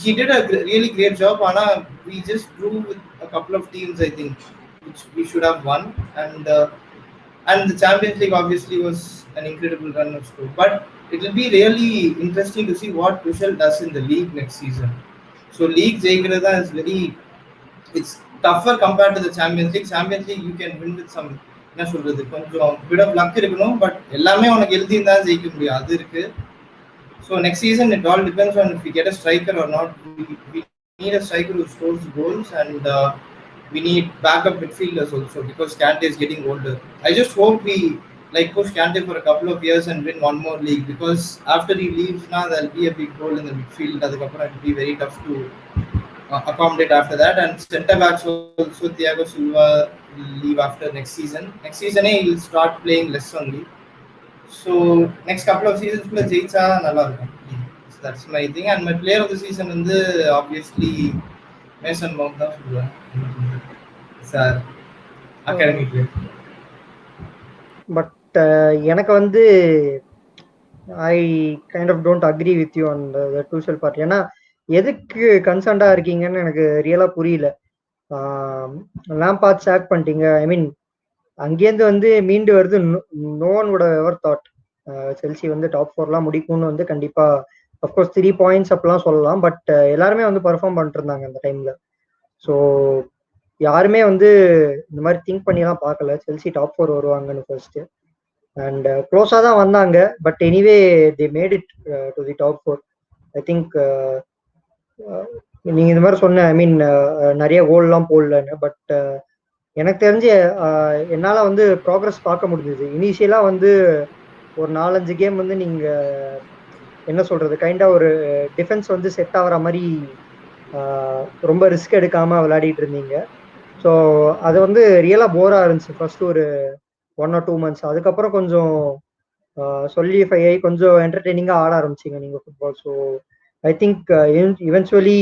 he did a really great job. Anna, we just drew with a couple of teams, I think, which we should have won. And the Champions League obviously was an incredible run of score. But it will be really interesting to see what Tuchel does in the league next season. So league ஜெயிக்கிறதா is very, it's tougher compared to the Champions League. Champions League you can win with some, என்ன சொல்றது, கொஞ்சம் bit of luck இருக்கணும், but எல்லாமே உனக்கு எழுதி இருந்தா ஜெயிக்க முடியும், அது இருக்கு. So next season it all depends on if we get a striker or not. We need a striker who scores goals and we need backup midfielders also because Kante is getting older. I just hope we push Kante for a couple of years and win one more league because after he leaves now there'll be a big hole in the midfield. Adukapra it will be very tough to accommodate after that. And centre backs also, Thiago Silva will leave after next season. Next season he will start playing less only. So next couple of seasons kulla jeicha nalla irukum. So that's my thing. And my player of the season வந்து obviously Mason Mount தான் சொல்லுவேன். Sir academy player. But எனக்கு வந்து I kind of don't agree with you on the Tuchel part. ஏன்னா எதுக்கு கன்சர்ன்டா இருக்கீங்கன்னு எனக்கு ரியலா புரியல. லாம்பார்ட் சாக் பண்ணிட்டீங்க. ஐ மீன் அங்கேருந்து வந்து மீண்டு வருது. No one would ever thought Chelsea வந்து டாப் 4லாம் முடிக்கும்னு வந்து கண்டிப்பா அஃப்கோர்ஸ் 3 points அப்படிலாம் சொல்லலாம். பட் எல்லாருமே வந்து பர்ஃபார்ம் பண்ணிட்டு இருந்தாங்க அந்த டைம்ல. ஸோ யாருமே வந்து இந்த மாதிரி திங்க் பண்ணிலாம் பார்க்கல செல்சி டாப் 4 வருவாங்கன்னு ஃபர்ஸ்ட். அண்ட் க்ளோஸாக தான் வந்தாங்க. But anyway they made it to the top 4. I think நீங்க இந்த மாதிரி சொன்ன, ஐ மீன் நிறைய கோல்லாம் போடலன்னு. பட் எனக்கு தெரிஞ்சு என்னால் வந்து ப்ராக்ரஸ் பார்க்க முடிஞ்சது. இனிஷியலாக வந்து ஒரு 4-5 கேம் வந்து நீங்கள் என்ன சொல்கிறது, கைண்டாக ஒரு டிஃபென்ஸ் வந்து செட் ஆகிற மாதிரி ரொம்ப ரிஸ்க் எடுக்காமல் விளையாடிட்டு இருந்தீங்க. ஸோ அது வந்து ரியலாக போராக இருந்துச்சு ஃபர்ஸ்ட் ஒரு 1 or 2 months. அதுக்கப்புறம் கொஞ்சம் சொல்லிஃபை ஆகி கொஞ்சம் என்டர்டெய்னிங்காக ஆட ஆரம்பிச்சிங்க நீங்கள் football. So I think eventually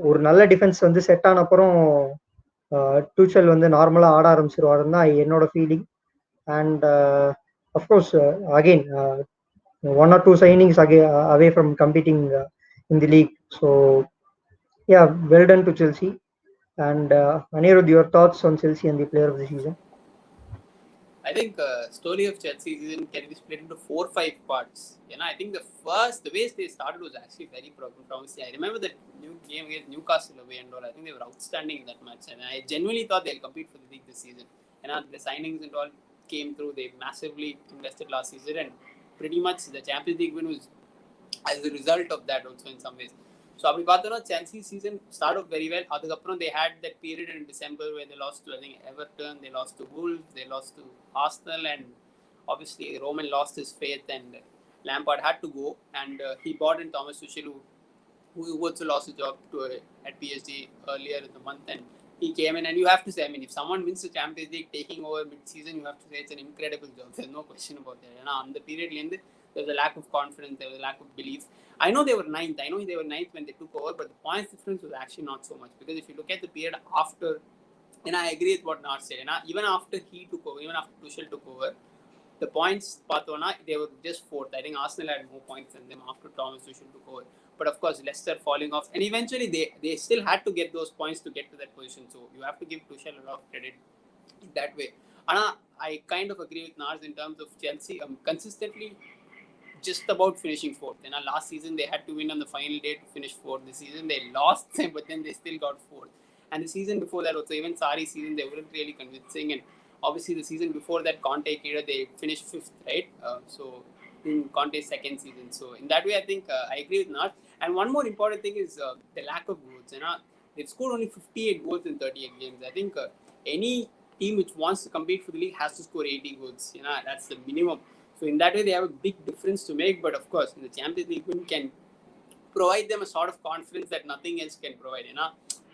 ஒரு நல்ல டிஃபென்ஸ் வந்து செட் ஆன அப்புறம் டூச்சல் வந்து நார்மலாக ஆட ஆரம்பிச்சிருவாருன்னு தான் என்னோட feeling. And of course again 1 or 2 signings away from competing in the league. So yeah, well done to Chelsea. And Anirudh, your thoughts on Chelsea and the player of the season? I think story of Chelsea season can be split into 4-5 parts. I think the way they started was actually very promising. I remember that new game against Newcastle away and all. I think they were outstanding in that match, and I genuinely thought they'll compete for the league this season. The signings and all came through. They massively invested last season, and pretty much the Champions League win was as a result of that also in some ways. So அப்படி பார்த்தோம்னா Chelsea season start off very well. அதுக்கப்புறம் they had that period in December where they lost to I think Everton, they lost to Wolves, they lost to Arsenal, and obviously Roman lost his faith and Lampard had to go, and he brought in Thomas Tuchel who also lost his job at PSG earlier in the month, and he came in, and you have to say, I mean, if someone wins the Champions League taking over mid-season, you have to say it's an incredible job. There's no question about that. On the period there was a lack of confidence, there was a lack of belief. I know they were ninth when they took over, but the points difference was actually not so much, because if you look at the period after, and I agree with what Nars said, even after he took over, even after Tuchel took over, the points பார்த்தோம்னா they were just fourth. I think Arsenal had more points than them after Thomas Tuchel took over. But of course, Leicester falling off, and eventually they still had to get those points to get to that position. So you have to give Tuchel a lot of credit in that way. And I kind of agree with Nars in terms of Chelsea consistently just about finishing fourth. Last season they had to win on the final day to finish fourth. This season they lost, but then they still got fourth. And the season before that also, even Sarri's season, they weren't really convincing. And obviously the season before that, Conte era, they finished fifth, right? So in Conte's second season. So in that way, I think I agree with Nars. And one more important thing is the lack of goals. They've scored only 58 goals in 38 games. I think any team which wants to compete for the league has to score 80 goals. That's the minimum. So in that way, they have a big difference to make. But of course, in the Champions League win can provide them a sort of confidence that nothing else can provide.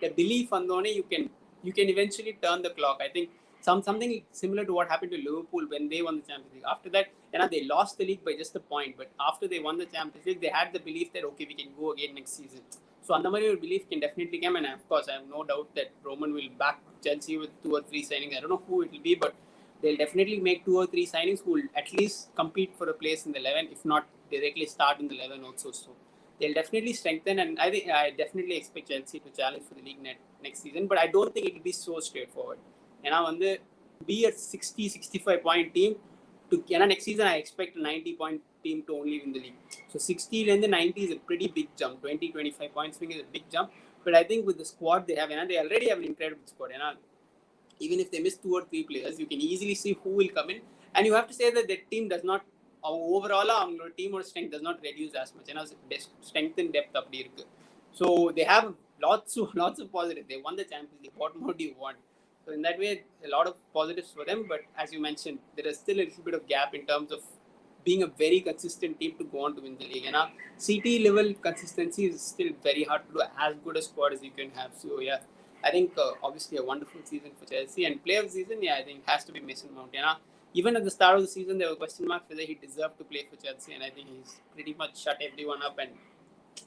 The belief on you can eventually turn the clock. I think something similar to what happened to Liverpool when they won the Champions League. After that, they lost the league by just a point. But after they won the Champions League, they had the belief that okay, we can go again next season. So on the money, belief can definitely come, and of course, I have no doubt that Roman will back Chelsea with 2 or 3 signings. I don't know who it will be, but they'll definitely make 2 or 3 signings who will at least compete for a place in the 11, if not directly start in the 11 also. So they'll definitely strengthen, and I definitely expect Chelsea to challenge for the league next season. But I don't think it will be so straightforward. Be a 60-65 point team to next season I expect a 90 point team to only win the league. So 60 and the 90 is a pretty big jump. 20-25 points swing is a big jump. But I think with the squad they have, they already have an incredible squad. Even if they miss 2 or 3 players, you can easily see who will come in, and you have to say that team does not overall our team or strength does not reduce as much. Strength and depth up there. So they have lots of positives. They won the Champions League. What more do you want? So in that way, a lot of positives for them. But as you mentioned, there is still a little bit of gap in terms of being a very consistent team to go on to win the league. CT level consistency is still very hard to do as good a squad as you can have. So yeah, I think obviously a wonderful season for Chelsea. And player of the season, I think has to be Mason Mount. Even at the start of the season, there were question marks whether he deserved to play for Chelsea, and I think he's pretty much shut everyone up, and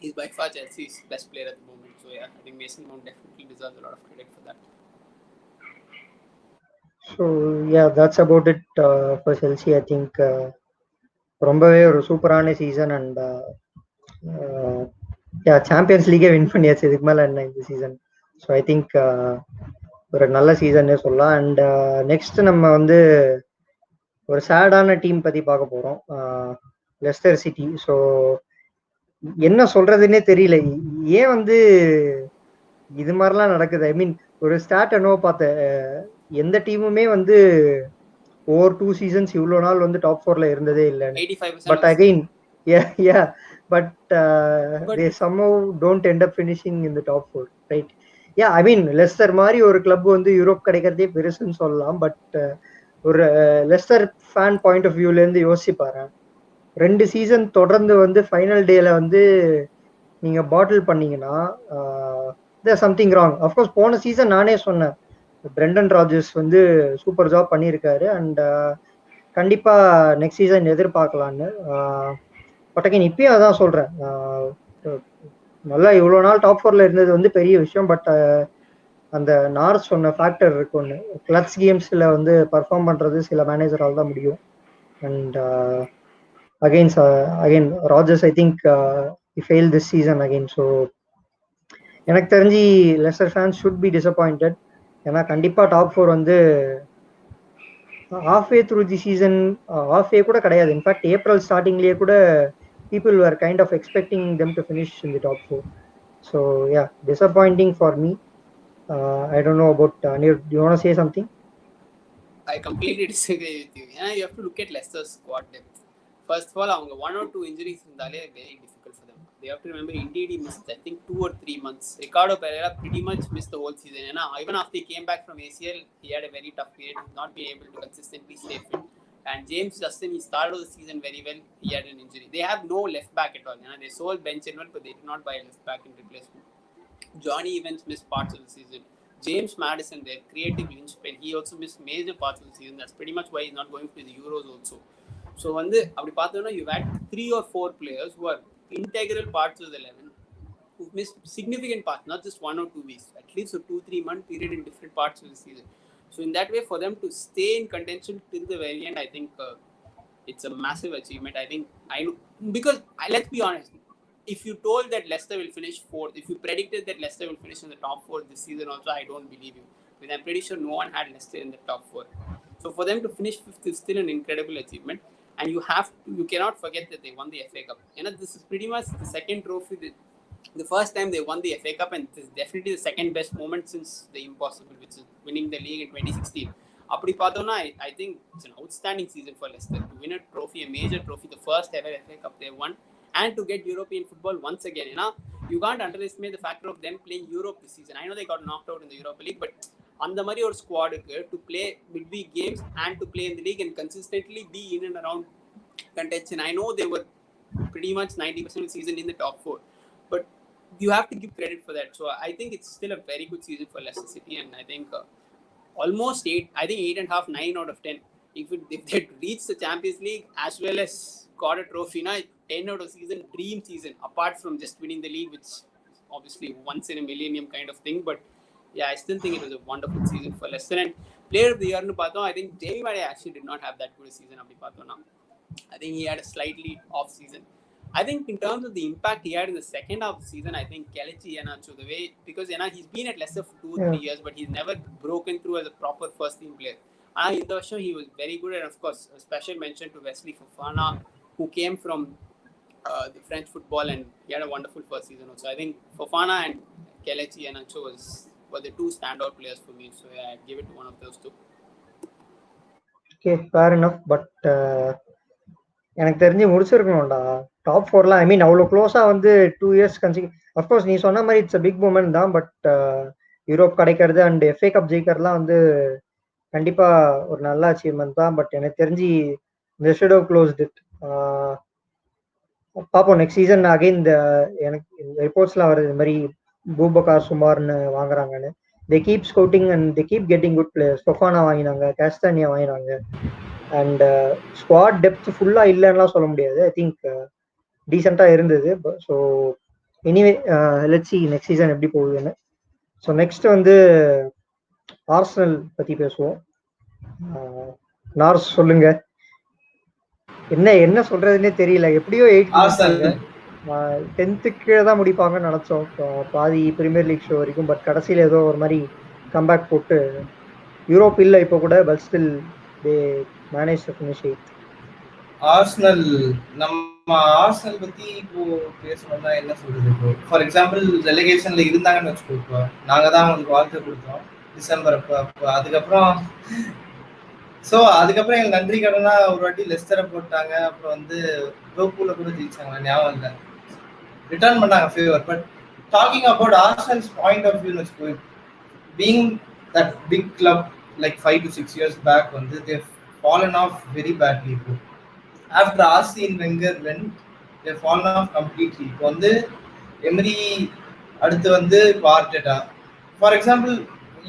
he's by far Chelsea's best player at the moment. So yeah, I think Mason Mount definitely deserves a lot of credit for that. So yeah, that's about it for Chelsea. I think ரொம்பவே ஒரு சூப்பரான season. And champions லீகே win பண்ணியாச்சு. இதுக்கு மேலே என்ன இந்த season? So I think ஒரு நல்ல சீசன்னே சொல்லலாம். அண்ட் நெக்ஸ்ட் நம்ம வந்து ஒரு சேடான டீம் பற்றி பார்க்க போகிறோம், லெஸ்டர் சிட்டி. ஸோ என்ன சொல்றதுன்னே தெரியல. ஏன் வந்து இது மாதிரிலாம் நடக்குது? ஐ மீன் ஒரு ஸ்டார்ட் என்னவோ பார்த்தேன், எந்த டீமுமே வந்து ஓவர் 2 seasons இவ்வளோ நாள் வந்து டாப் 4ல இருந்ததே இல்லைன்னு. But again but they somehow don't end up finishing in the top 4, right? I mean Lester மாதிரி ஒரு கிளப் வந்து யூரோப் கிடைக்கிறதே பெருசுன்னு சொல்லலாம். பட் ஒரு லெஸ்டர் ஃபேன் பாயிண்ட் ஆஃப் வியூல இருந்து யோசிச்சு பாரு, 2 season தொடர்ந்து வந்து ஃபைனல் டேல வந்து நீங்க பாட்டில் பண்ணீங்கன்னா there's something wrong. Of course போன சீசன் நானே சொன்னேன் பிரெண்டன் ராஜர்ஸ் வந்து சூப்பர் ஜாப் பண்ணியிருக்காரு அண்ட் கண்டிப்பா நெக்ஸ்ட் சீசன் எதிர்பார்க்கலான்னு. பட் அகைன் இப்பயும் அதான் சொல்றேன், நல்லா இவ்வளோ நாள் டாப் 4ல இருந்தது வந்து பெரிய விஷயம். பட் அந்த நார்ஸ் சொன்ன ஃபேக்டர் இருக்கு ஒன்று, கிளட்ச் கேம்ஸ்ல வந்து பர்ஃபார்ம் பண்றது சில மேனேஜரால் தான் முடியும். And again Rodgers I think he failed this season again. So எனக்கு தெரிஞ்சு Leicester fans should be disappointed. ஏன்னா கண்டிப்பா டாப் 4 வந்து halfway through the season, halfway கூட கிடையாது, இன்ஃபேக்ட் ஏப்ரல் ஸ்டார்டிங்லேயே கூட people were kind of expecting them to finish in the top 4. So yeah, disappointing for me. I don't know about Anirudh. Do you want to say something? I completely disagree with you. Yeah, you have to look at Leicester's squad depth. First of all, அவங்க 1 or 2 injuries இருந்தாலே very difficult for them. They have to remember Ndidi missed I think 2 or 3 months. Ricardo Pereira pretty much missed the whole season. And even after he came back from ACL, he had a very tough period, not being able to consistently stay fit. And James Justin, he started the season very well. He had an injury. They have no left back at all. They sold Ben Chilwell, but they did not buy a left back in replacement. Johnny Evans missed parts of the season. James Maddison, their creative linchpin, he also missed major parts of the season. That's pretty much why he's not going to the Euros also. So அப்படி பார்த்தோம்னா you've had 3 or 4 players who are integral parts of the 11 who've missed significant parts, not just 1 or 2 weeks, at least a 2-3 month period in different parts of the season. So in that way, for them to stay in contention till the very end, I think it's a massive achievement. I know because let's be honest, if you told that Leicester will finish 4th, if you predicted that Leicester will finish in the top 4 this season also, I don't believe you. Because I'm pretty sure no one had Leicester in the top 4. So for them to finish 5th is still an incredible achievement. And you cannot forget that they won the FA Cup. This is pretty much the second trophy, the first time they won the FA Cup, and this is definitely the second best moment since the impossible, which is winning the league in 2016. அப்படி பார்த்தோம்னா I think it's an outstanding season for Leicester to win a trophy, a major trophy, the first ever FA Cup they won, and to get European football once again. You can't underestimate the factor of them playing Europe this season. I know they got knocked out in the Europa League, but அந்த மாதிரி ஒரு ஸ்குவாடுக்கு to play midweek games and to play in the league and consistently be in and around contention. I know they were pretty much 90% of the season in the top 4, but you have to give credit for that. So I think it's still a very good season for Leicester City, and I think almost 8.5, 9 out of 10. If they reach the Champions League as well as got a trophy, 10 out of season, dream season, apart from just winning the league, which obviously once in a millennium kind of thing. But yeah, I still think it was a wonderful season for Leicester. And player of the year nu paathom, I think Jamie Vardy actually did not have that good a season. Apdi paathona, I think he had a slightly off season. I think in terms of the impact he had in the second half of the season, I think Kelechi Iheanacho, the way, because he's been at Leicester for 2 or 3 years, but he's never broken through as a proper first team player. In the show he was very good, and of course a special mention to Wesley Fofana, who came from the French football, and he had a wonderful first season also. I think Fofana and Kelechi Iheanacho were the 2 standout players for me. So yeah, I'd give it to one of those 2. Okay, fair enough. But எனக்கு தெரிஞ்சு முடிச்சிருக்கணும்டா top 4ல. ஐ மீன் அவ்வளோ க்ளோஸா வந்து 2 years of course நீ சொன்ன மாதிரி it's a big moment தான். But Europe கிடைக்கிறது அண்ட் FA கப் ஜெயிக்கிறதுலாம் வந்து கண்டிப்பா ஒரு நல்ல அச்சீவ்மெண்ட் தான். பட் எனக்கு தெரிஞ்சு they should have closed it. பார்ப்போம் நெக்ஸ்ட் சீசன் அகைன். எனக்கு ரிப்போர்ட்ஸ்லாம் வருது இந்த மாதிரி பூபகார் சுமார்னு வாங்குறாங்கன்னு. they keep scouting and they keep getting good players. Fofana வாங்கினாங்க, கேஸ்டானியா வாங்கினாங்க, அண்ட் ஸ்குவாட் டெப்த் ஃபுல்லா இல்லைன்னுலாம் சொல்ல முடியாது. ஐ திங்க் டீசெண்டா இருந்தது. So anyway let's see next season எப்படி போகுதுன்னு. ஸோ நெக்ஸ்ட் வந்து ஆர்சனல் பத்தி பேசுவோம். நார்ஸ் சொல்லுங்க, என்ன சொல்றதுன்னே தெரியல. எப்படியோ 10th தான் முடிப்பாங்கன்னு நினைச்சோம் பாதி பிரீமியர் லீக் ஷோ வரைக்கும். பட் கடைசியில ஏதோ ஒரு மாதிரி கம்பேக் போட்டு யூரோப் இல்லை இப்போ கூட, but still they manage to finish 8th. நம்ம ஆர்சனல் பத்தி இப்போ பேசணும்னா என்ன சொல்றது, இப்போ ஃபார் எக்ஸாம்பிள் ரெலகேஷன்ல இருந்தாங்கன்னு வச்சுக்கோ, நாங்க தான் அவங்களுக்கு வாழ்க்கை கொடுத்தோம் டிசம்பர் அப்போ. அதுக்கப்புறம் எங்களுக்கு நன்றி கடனா ஒரு வாட்டி லெஸ்டரை போட்டாங்க. அப்புறம் வந்து லிவர்பூல்ல கூட ஜெயிச்சாங்க, ஞாபகம் இல்லை, ரிட்டர்ன் பண்ணாங்க favour. But talking about Arsenal's point of view வச்சுக்கோ, being that big club like 5 to 6 years back வந்து they've fallen off very badly. இப்போ after Arsene Wenger went, they've fallen off completely. இப்போ வந்து எமரி அடுத்து வந்து இப்போ Arteta. For example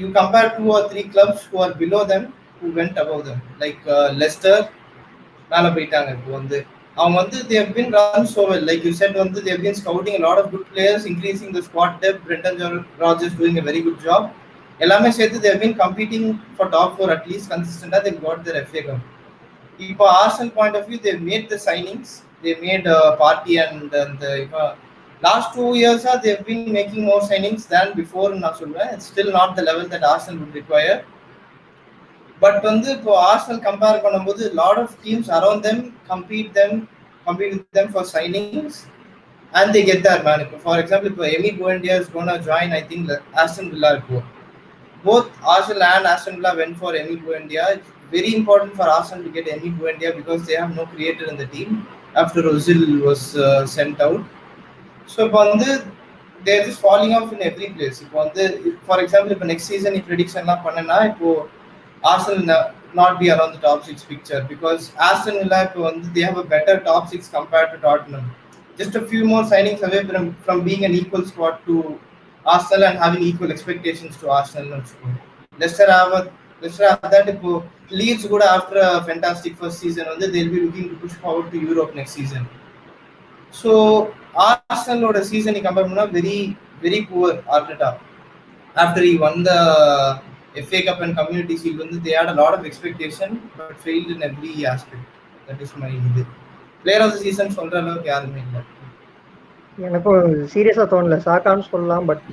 you compare 2 or 3 clubs who are below them who went above them, like Leicester மேலே போயிட்டாங்க. இப்போ வந்து அவங்க வந்து they have been run so well, like you said வந்து they have been scouting a lot of good players, increasing the squad depth. Brendan Rodgers doing a very good job. எல்லாமே சேர்த்து they have been competing for top 4 at least consistently. They got their FA Cup. இப்போ Arsenal point of view they made the signings, they made party and the last 2 years they have been making more signings than before. நான் சொல்றேன் it's still not the level that Arsenal would require. But வந்து இப்போ Arsenal compare பண்ணும்போது lot of teams around them compete with them for signings and they get their man. For example, இப்போ Emi Buendia is going to join, I think, Aston Villa. Both Arsenal and Aston Villa went for Emi Buendia. It's very important for Arsenal to get Emi Buendia because they have no creator in the team after Ozil was sent out. So இப்போ வந்து they are just falling off in every place. இப்போ வந்து for example இப்போ next season prediction பண்ணனா இப்போ Arsenal not be around the top 6 picture because Aston Villa they have a better top 6 compared to Tottenham. Just a few more signings away from being an equal squad to Arsenal and having equal expectations to Arsenal. Leicester have that. Leeds good after a fantastic first season, they'll be looking to push forward to Europe next season. So Arsenal season compare very very poor Arteta. After he won the FA Cup and Community Shield, they had a lot of expectation but failed in every aspect. That is my player of the season சொல்ற அளவுக்கு யாருமே இல்லை. எனக்கும் சீரியஸா தோணல, சாக்கான்னு சொல்லலாம், but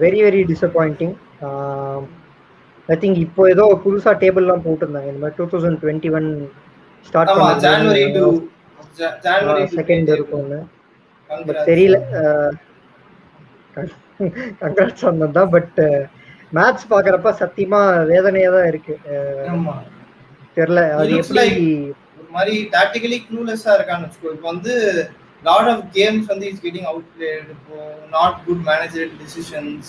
very very disappointing. I think இப்போ ஏதோ புதுசா டேபிள்லாம் போட்டிருந்தாங்க இந்த மாதிரி 2021 ஸ்டார்ட் பண்ண ஜனவரி செகண்ட் இருக்கும்னு, பட் தெரியல. கங்க்ராட்ஸ் தான், பட் மேட்ச் பாக்குறப்ப சத்தியமா வேதனையா தான் இருக்கு. தெரியல அது எப்படி ஒரு மாதிரி டாக்டிக்கலி க்ளூலெஸ்ஸா இருக்கான்னு வச்சுக்கோ. இப்போ வந்து lot of games is getting outplayed, not good managerial decisions.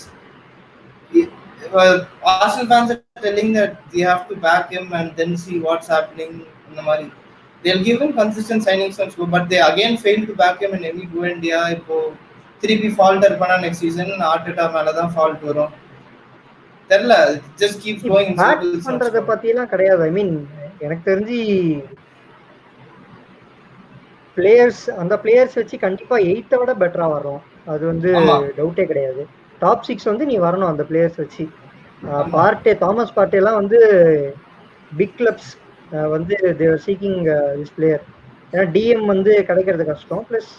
Arsenal fans are telling that they have to back him and then see what's happening in the mari. They'll give him consistent signings and so, but they again fail to back him in Emi Buendia. Ipo 3P falter pana next season Arteta மேல தான் fault வரும். தெரியல, just keeps going in circles. பண்றத பத்திலாம் கிடையாது. ஐ மீன் எனக்கு தெரிஞ்சு players, அந்த பிளேயர்ஸ் வச்சு கண்டிப்பா 8 விட பெட்டரா வரும், அது வந்து டவுட்டே கிடையாது. டாப் 6 நீ வரணும் அந்த பிளேயர்ஸ் வச்சு. தாமஸ் பார்ட்டே எல்லாம் big clubs there seeking this player. ஏன்னா டிஎம் கிடைக்கிறது கஷ்டம். பிளஸ்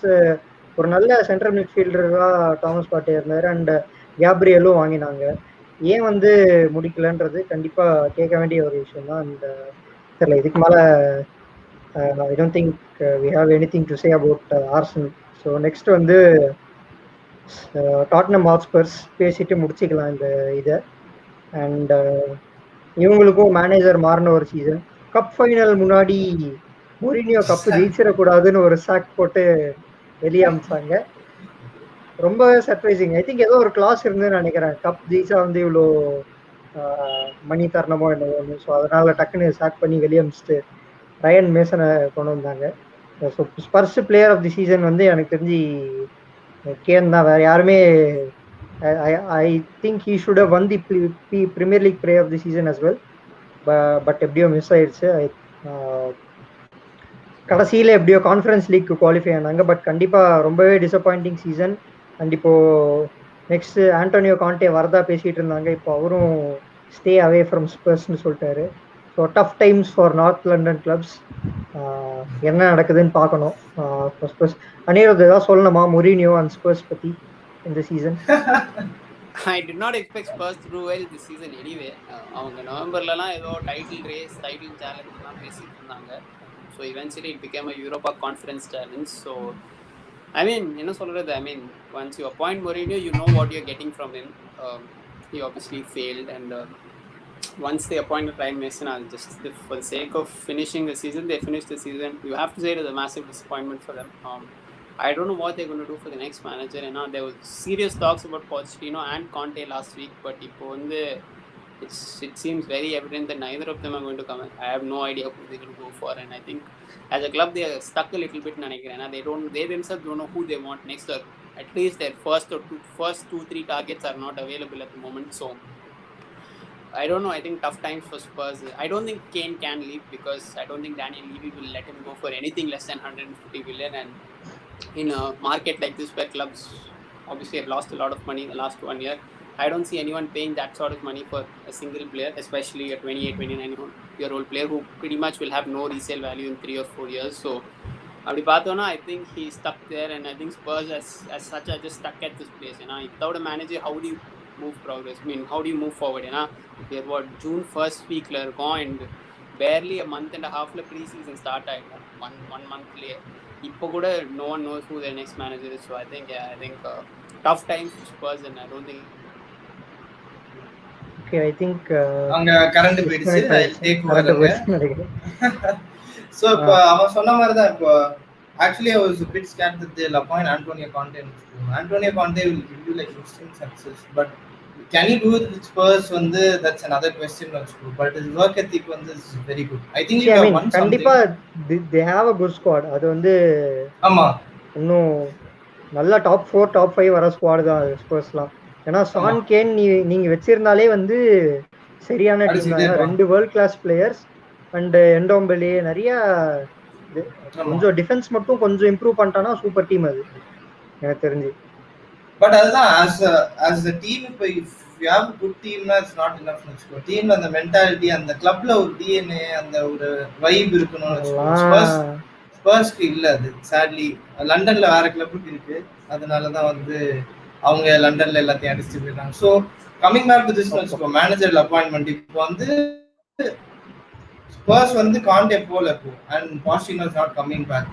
ஒரு நல்ல சென்ட்ரல் மிட்ஃபீல்டரா தாமஸ் பார்ட்டே இருந்தாரு அண்ட் கேப்ரியலும் வாங்கினாங்க. ஏன் முடிக்கலன்றது கண்டிப்பா கேட்க வேண்டிய ஒரு விஷயம் தான். அண்ட் தெரியல, இதுக்கு மேல I don't think we have anything to say about Arsenal. So next Tottenham Hotspurs பேசிட்டு முடிச்சுக்கலாம் இந்த இதை. அண்ட் இவங்களுக்கும் மேனேஜர் மாறின ஒரு சீசன். கப் ஃபைனல் முன்னாடி மொரினியோ கப் ஜெயிச்சிடக்கூடாதுன்னு ஒரு சாக் போட்டு வெளியே அமிச்சாங்க. ரொம்ப சர்ப்ரைசிங். ஐ திங்க் ஏதோ ஒரு கிளாஸ் இருந்துன்னு நினைக்கிறேன், கப் ஜெயிச்சா இவ்வளோ மணி தரணுமோ என்னவோ. ஸோ அதனால டக்குன்னு சாக் பண்ணி வெளியே அமிச்சிட்டு ரயன் மேசனை கொண்டு வந்தாங்க. So Spurs player of the season எனக்கு தெரிஞ்சு கேன் தான், வேற யாருமே. I think he should have won the Premier League player of the season as well. But எப்படியோ மிஸ் ஆயிடுச்சு. கடைசியில் எப்படியோ கான்ஃபரன்ஸ் லீக் குவாலிஃபை ஆனாங்க. பட் கண்டிப்பாக ரொம்பவே டிசப்பாயிண்டிங் சீசன். அண்ட் இப்போ நெக்ஸ்ட் ஆண்டோனியோ கான்டே வரதா பேசிட்டு இருந்தாங்க. இப்போ அவரும் ஸ்டே அவே ஃப்ரம் ஸ்பர்ஸ்ன்னு சொல்லிட்டாரு. So tough times for north London clubs. என்ன நடக்குதுன்னு பார்க்கணும். அனிருத் ஏதாவது சொல்லணுமா மொரினியோ அண்ட் ஸ்பர்ஸ் பற்றி இந்த season? I did not expect Spurs to do well this season anyway. அவங்க நவம்பர்லலாம் ஏதோ டைட்டில் ரேஸ், டைட்டில் சேலஞ்ச்லாம் பேசிட்டு இருந்தாங்க. So eventually it became a Europa Conference challenge. So I mean, என்ன சொல்கிறது, I mean, once you appoint Mourinho, you know what you're getting from him. He obviously failed, and once they appointed Ryan Mason, for the sake of finishing the season, they finished the season. You have to say it was a massive disappointment for them. I don't know what they're going to do for the next manager. There was serious talks about Pochettino and Conte last week, but இப்போ it seems very evident that neither of them are going to come. I have no idea who they're going to go for, and I think as a club they are stuck a little bit. They themselves don't know who they want next, or at least their first 2-3 targets are not available at the moment. So I don't know. I think tough times for Spurs. I don't think Kane can leave because I don't think Daniel Levy will let him go for anything less than 150 million. And in a market like this where clubs obviously have lost a lot of money in the last 1 year, I don't see anyone paying that sort of money for a single player, especially a 28, 29-year-old player who pretty much will have no resale value in 3 or 4 years. So அப்படி பார்த்தோன்னா I think he's stuck there, and I think Spurs as such are just stuck at this place. Without a manager, how do you move progress? I mean, how do you move forward? We're what, June 1st weekல இருக்கோம், and barely a month and a halfல pre-season start ஆயிடும். one month late. இப்போ கூட no one knows who their next manager is. So I think tough times for Spurs, and I don't think. Okay, I think அங்க current போயிடுச்சு. Take over. So இப்போ அவன் சொன்ன மாதிரி தான். இப்போ actually I was a bit scared that they'll appoint Antonio Conte. Antonio Conte will give you like instant success, but can he do it with Spurs? That's another question. But his work ethic is very good. I think he won something. கண்டிப்பா they have a good squad. அது ஆமா, இன்னும் நல்ல top 4 top 5 வர squad தான் ஸ்பர்ஸ்லாம். ஏன்னா San can நீங்க வச்சிருந்தாலே சரியான டீம் தான். 2 வேர்ல்ட் கிளாஸ் பிளேயர்ஸ் அண்ட் எண்டோம்பெலே நிறைய கொஞ்சம் டிஃபென்ஸ் மட்டும் கொஞ்சம் இம்ப்ரூவ் பண்ணிட்டானா சூப்பர் டீம் அது எனக்கு தெரிஞ்சு. பட் அதுதான் as a team, இப்போ if you have a good team, it's not enough. டீம்ல அந்த மென்டாலிட்டி, அந்த கிளப்ல ஒரு டிஎன்ஏ, அந்த ஒரு வைப் இருக்கணும். ஸ்பர்ஸ்க்கு இல்ல அது. sadly லண்டன்ல வேற கிளப்புக்கு இருக்கு. அதனாலதான் அவங்க லண்டன்ல எல்லாத்தையும் அடிச்சுட்டு போயிட்டாங்க. So coming back to this manager appointment, இப்போ Spurs Conte போல இப்போ, and Pochettino is not coming back.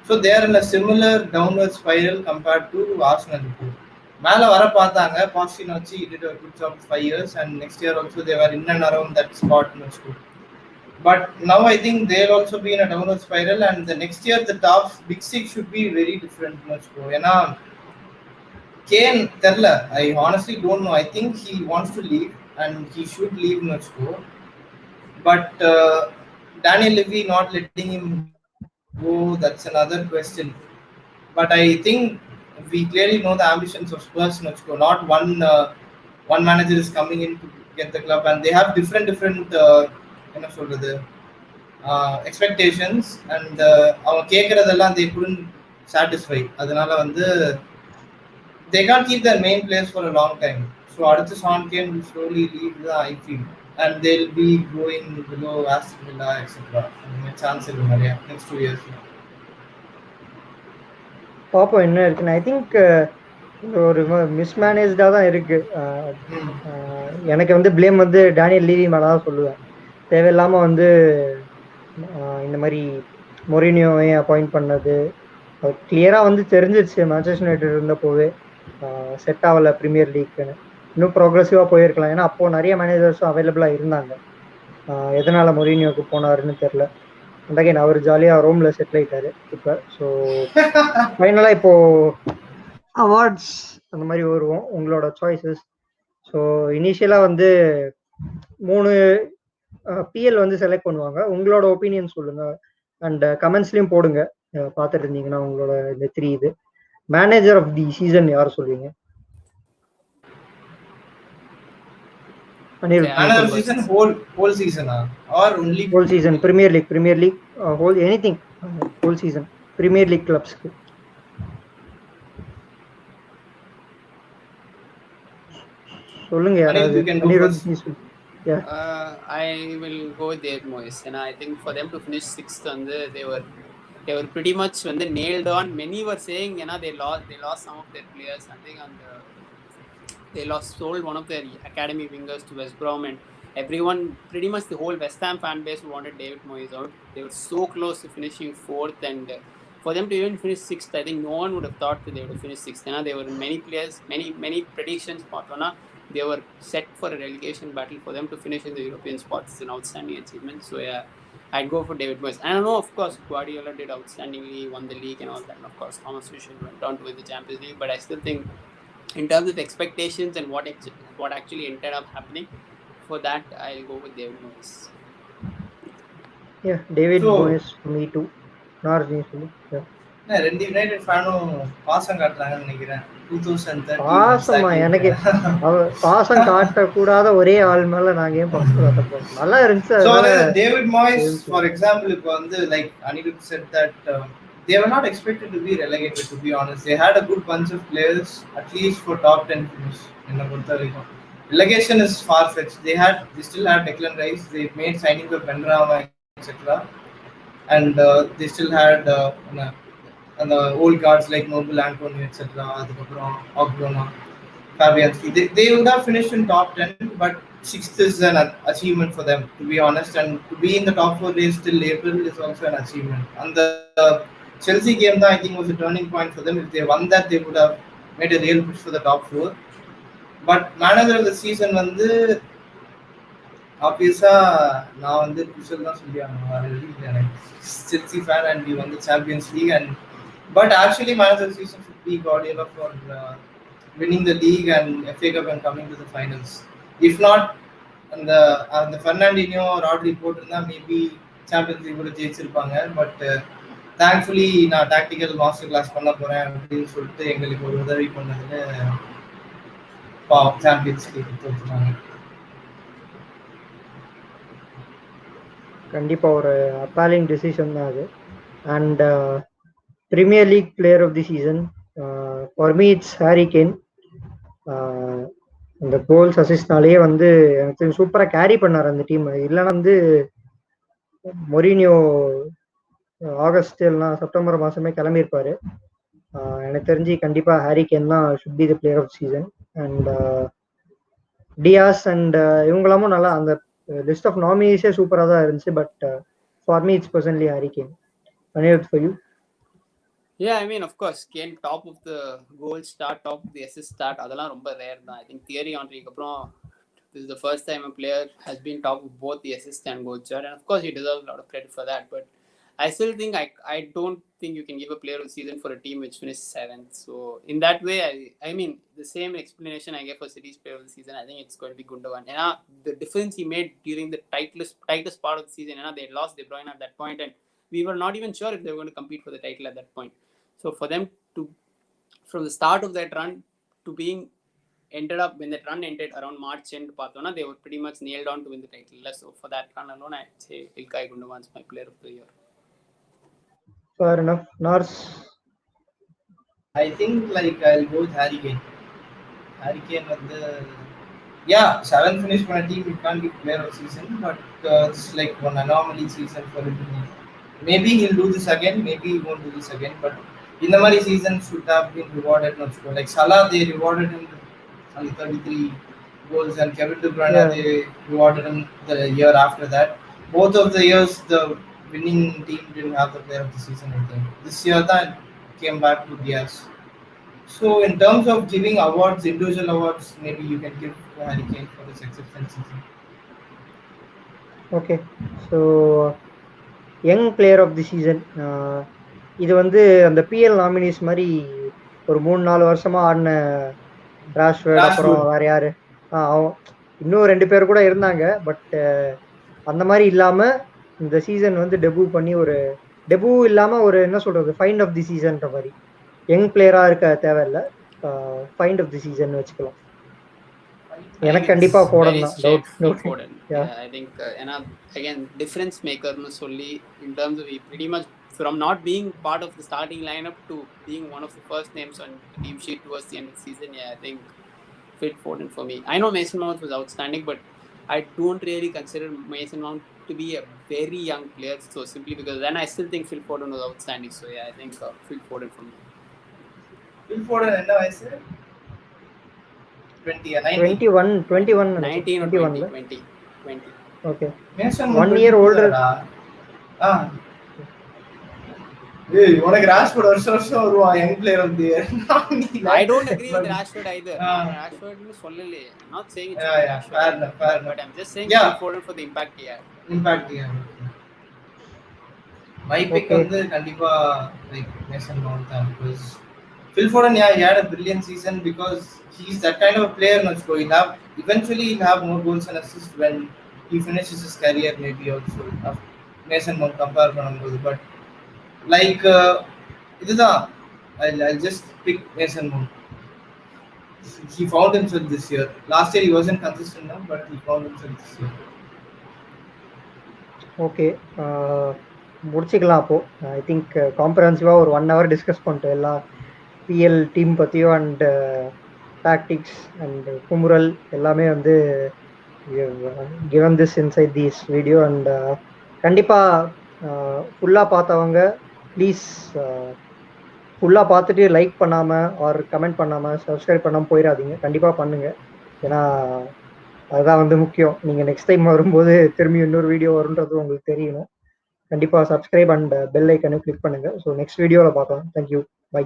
So they are in a similar downward spiral compared to Arsenal. மேல வர பார்த்தாங்க, Pochettino he did a good job 5 years, and next year also they were in and around that spot. But now I think they'll also be in a downward spiral, and the next year the top big six should be very different. ஏன்னா Kane தெரியல, I honestly don't know. I think he wants to leave, and he should leave. But Daniel Levy not letting him go, that's another question. But I think we clearly know the ambitions of Spurs. Not one manager is coming in to get the club, and they have different expectations, and அவங்க கேக்குறதெல்லாம் they couldn't satisfy. அதனால they can't keep their main players for a long time. So அடுத்து Son Kane will slowly leave the IPL, and they'll be going below Aston Villa, etc. Chance இருக்கு நிறைய next 2 years. பாப்போம் என்ன இருக்குன்னு. I think ஒரு மிஸ்மேனேஜ்டா தான் இருக்கு. எனக்கு பிளேம் டேனியல் லீவி மேல தான் சொல்லுவேன். தேவையில்லாம இந்த மாதிரி மொரினியோவை அப்பாயிண்ட் பண்ணது கிளியரா தெரிஞ்சிருச்சு. மான்செஸ்டர் யுனைடெட் இருந்தப்போவே செட் ஆகல பிரீமியர் லீக்னு. இன்னும் ப்ரோக்ரஸிவா போயிருக்கலாம். ஏன்னா அப்போ நிறைய மேனேஜர்ஸும் அவைலபிளா இருந்தாங்க. எதனால மொரினியோக்கு போனாருன்னு தெரியல. அண்ட் அவர் ஜாலியா ரோம்ல செட்டில் ஆயிட்டாரு இப்ப. ஸோ ஃபைனலா இப்போ அவார்ட்ஸ் அந்த மாதிரி வருவோம், உங்களோட சாய்ஸஸ். ஸோ இனிஷியலா 3 பிஎல் செலக்ட் பண்ணுவாங்க. உங்களோட ஒப்பீனியன் சொல்லுங்க, அண்ட் கமெண்ட்ஸ்லயும் போடுங்க. பார்த்துட்டு இருந்தீங்கன்னா உங்களோட இந்த 3 இது மேனேஜர் ஆஃப் தி சீசன் யார் சொல்லுவீங்க? Another season, whole season, or only whole season? Premier League, whole anything, whole season, Premier League clubs. சொல்லுங்க யாராவது. Yeah. I will go with David Moyes, and I think for them to finish 6th, they were pretty much nailed on. Many were saying they lost some of their players. I think they sold one of their academy wingers to West Brom, and everyone, pretty much the whole West Ham fan base wanted David Moyes out. They were so close to finishing 4th, and for them to even finish 6th, I think no one would have thought that they would have finished 6th. There were many players, many predictions. They were set for a relegation battle. For them to finish in the European spots is an outstanding achievement. So yeah, I'd go for David Moyes. And I know, of course, Guardiola did outstandingly, won the league and all that. And of course, Thomas Tuchel went on to win the Champions League. But I still think, in terms of expectations and what actually ended up happening, for that, I'll go with David Moyes. Yeah, David So- Moyes for me too. Norris நீ சொல்லு. Yeah. ரெண்டு United ஃபேனும் பாசம் காட்டுறாங்கன்னு நினைக்கிறேன். 2013 பாசமா எனக்கு பாசம் காட்டக்கூடாத ஒரே ஆள் மேல நாங்க ஏன் பாசம் காட்ட போறோம்? நல்லா இருந்துச்சு. So அதனால David Moyes, for example, இப்போ வந்து like Anirudh said that they were not expected to be relegated. To be honest, they had a good bunch of players, at least for top 10 finish. என்னை பொறுத்த வரைக்கும் relegation is far fetched. They still had Declan Rice. They made signings of Benrahma, etc. And they still had the old guards like Noble Antonio, etc. அதுக்கப்புறம் Ogdona, Fabianski. They would have finished in top 10, but 6th is an achievement for them, to be honest. And to be in the top 4 days till April is also an achievement. And the Chelsea game, I think, was a turning point for them. If they won that, they would have made a real push for the top 4. But manager of the season வந்து ஆப்வியஸா நான் வந்து குஷல் தான் சொல்லி ஆகணும். Chelsea fan and we won the Champions League, and but actually manager of the season should be Guardiola for winning the league and FA Cup and coming to the finals. If not, அந்த Fernandinho Rodri போட்டிருந்தா maybe champions league கூட ஜெயிச்சிருப்பாங்க. But thankfully நான் tactical master class பண்ண போறேன் அப்படின்னு சொல்லிட்டு எங்களுக்கு ஒரு உதவி பண்ணதுல சாம்பியன்ஸ் லீக் தோற்றுனாங்க. கண்டிப்பா ஒரு அப்பாலிங் டிசிஷன் தான் அது. And Premier League player of the season for me it's Harry Kane. அந்த கோல்ஸ் அசிஸ்ட்னாலேயே வந்து எனக்கு சூப்பராக கேரி பண்ணார் அந்த டீம். இல்லைன்னா வந்து மொரினியோ ஆகஸ்ட் இல்லைனா செப்டம்பர் மாதமே கிளம்பியிருப்பாரு. எனக்கு தெரிஞ்சு கண்டிப்பாக ஹாரி கேன் தான் should be the player of season. And Dias and இவங்களாமும் நல்லா அந்த லிஸ்ட் ஆஃப் நாமினேஸே சூப்பராக தான் இருந்துச்சு. But for me it's personally Harry Kane. Anirudh, for you? Yeah, I mean, of course, Kane top of the goal start, top of the assist start, அதெல்லாம் ரொம்ப rare தான். I think Thierry Henryக்கு அப்புறம் this is the first time a player has been top of both the assist and goal chart, and of course he deserves a lot of credit for that. But I still think I don't think you can give a player of the season for a team which finished 7th. So in that way, I mean the same explanation I gave for City's player of the season. I think it's going to be Gundogan. And the difference he made during the tightest part of the season, they lost De Bruyne at that point, and we were not even sure if they were going to compete for the title at that point. So for them to, from the start of that run to being ended up when that run ended around March end, they were pretty much nailed on to win the title. So for that run alone, I'd say Ilkay Gundogan is my player of the year. Fair enough. Nars? I think like I'll go with Harry Kane. Harry Kane வந்து yeah, 7th finish for a team, you can't give player of season, but it's like one anomaly season for him. Maybe he'll do this again, maybe he won't do this again, but in the Mari season should have been rewarded. Like Salah, they rewarded him on 33 goals, and Kevin De Bruyne, they rewarded him the year after that. Both of the years, the winning team didn't have the player of the season, I think. This year, that came back to Diaz. So, in terms of giving awards, individual awards, maybe you can give Harry Kane for this exceptional season. Okay, so young player of the season, இது வந்து அந்த PL nominees மாதிரி ஒரு 3-4 வருஷமா ஆடின ராஷ்வர்ட், அப்புறம் வேற யாரு, இன்னும் 2 பேர் கூட இருந்தாங்க. பட் அந்த மாதிரி இல்லாம இந்த சீசன் வந்து டெபு பண்ணி ஒரு டெபு இல்லாம ஒரு என்ன சொல்றது ஃபைண்ட் ஆஃப் தி சீசன்ற மாதிரி யங் பிளேயரா இருக்க தேவையில்லை, ஃபைண்ட் ஆஃப் தி சீசன் வச்சுக்கலாம். எனக்கு கண்டிப்பா ஃபோடன் தான். I think again difference maker nu solli in terms of he pretty much from not being part of the starting lineup to being one of the first names on the team sheet towards the end of the season. I think Phil Foden for me. I know Mason Mount was outstanding, but I don't really consider Mason Mount to be a very young player, so simply because then I still think Phil Foden was outstanding. So I think Phil Foden for me. Phil Foden enna vayasu? 20. Okay. Mason 1 year older. Hey, உனக்கு Rashford வருஷம் வருவான் young player of the year. I don't agree with Rashford either. Rashford nu sollale. I'm not saying it's fair enough. But I'm just saying Phil Foden for the impact he had. My pick வந்து கண்டிப்பா like Mason Mount தான், because Phil Foden, yeah, he had a brilliant season because he's that kind of a player. Nachko. He'll have more goals and assists when he finishes his career, maybe also. Mason Mount compare பண்ணும்போது, but like இதுதான், I'll just pick Mason Mount. He found himself this year. Last year he wasn't consistent enough, but he found himself this year. Okay, முடிச்சுக்கலாம். அப்போது I think காம்ப்ரஹென்சிவாக ஒரு 1 hour discuss பண்ணிட்டோம் எல்லா PL team பற்றியும் and tactics and குமுறல் எல்லாமே வந்து given this inside this video. And கண்டிப்பாக ஃபுல்லாக பார்த்தவங்க ப்ளீஸ் ஃபுல்லாக பார்த்துட்டு லைக் பண்ணாமல் ஆர் கமெண்ட் பண்ணாமல் சப்ஸ்கிரைப் பண்ணாமல் போயிடாதீங்க. கண்டிப்பாக பண்ணுங்கள், ஏன்னா அதுதான் வந்து முக்கியம். நீங்கள் நெக்ஸ்ட் டைம் வரும்போது திரும்பி இன்னொரு வீடியோ வருன்றது உங்களுக்கு தெரியணும். கண்டிப்பாக சப்ஸ்கிரைப் அண்ட் பெல் ஐக்கனை கிளிக் பண்ணுங்கள். ஸோ நெக்ஸ்ட் வீடியோவில் பார்க்கலாம். Thank you, by.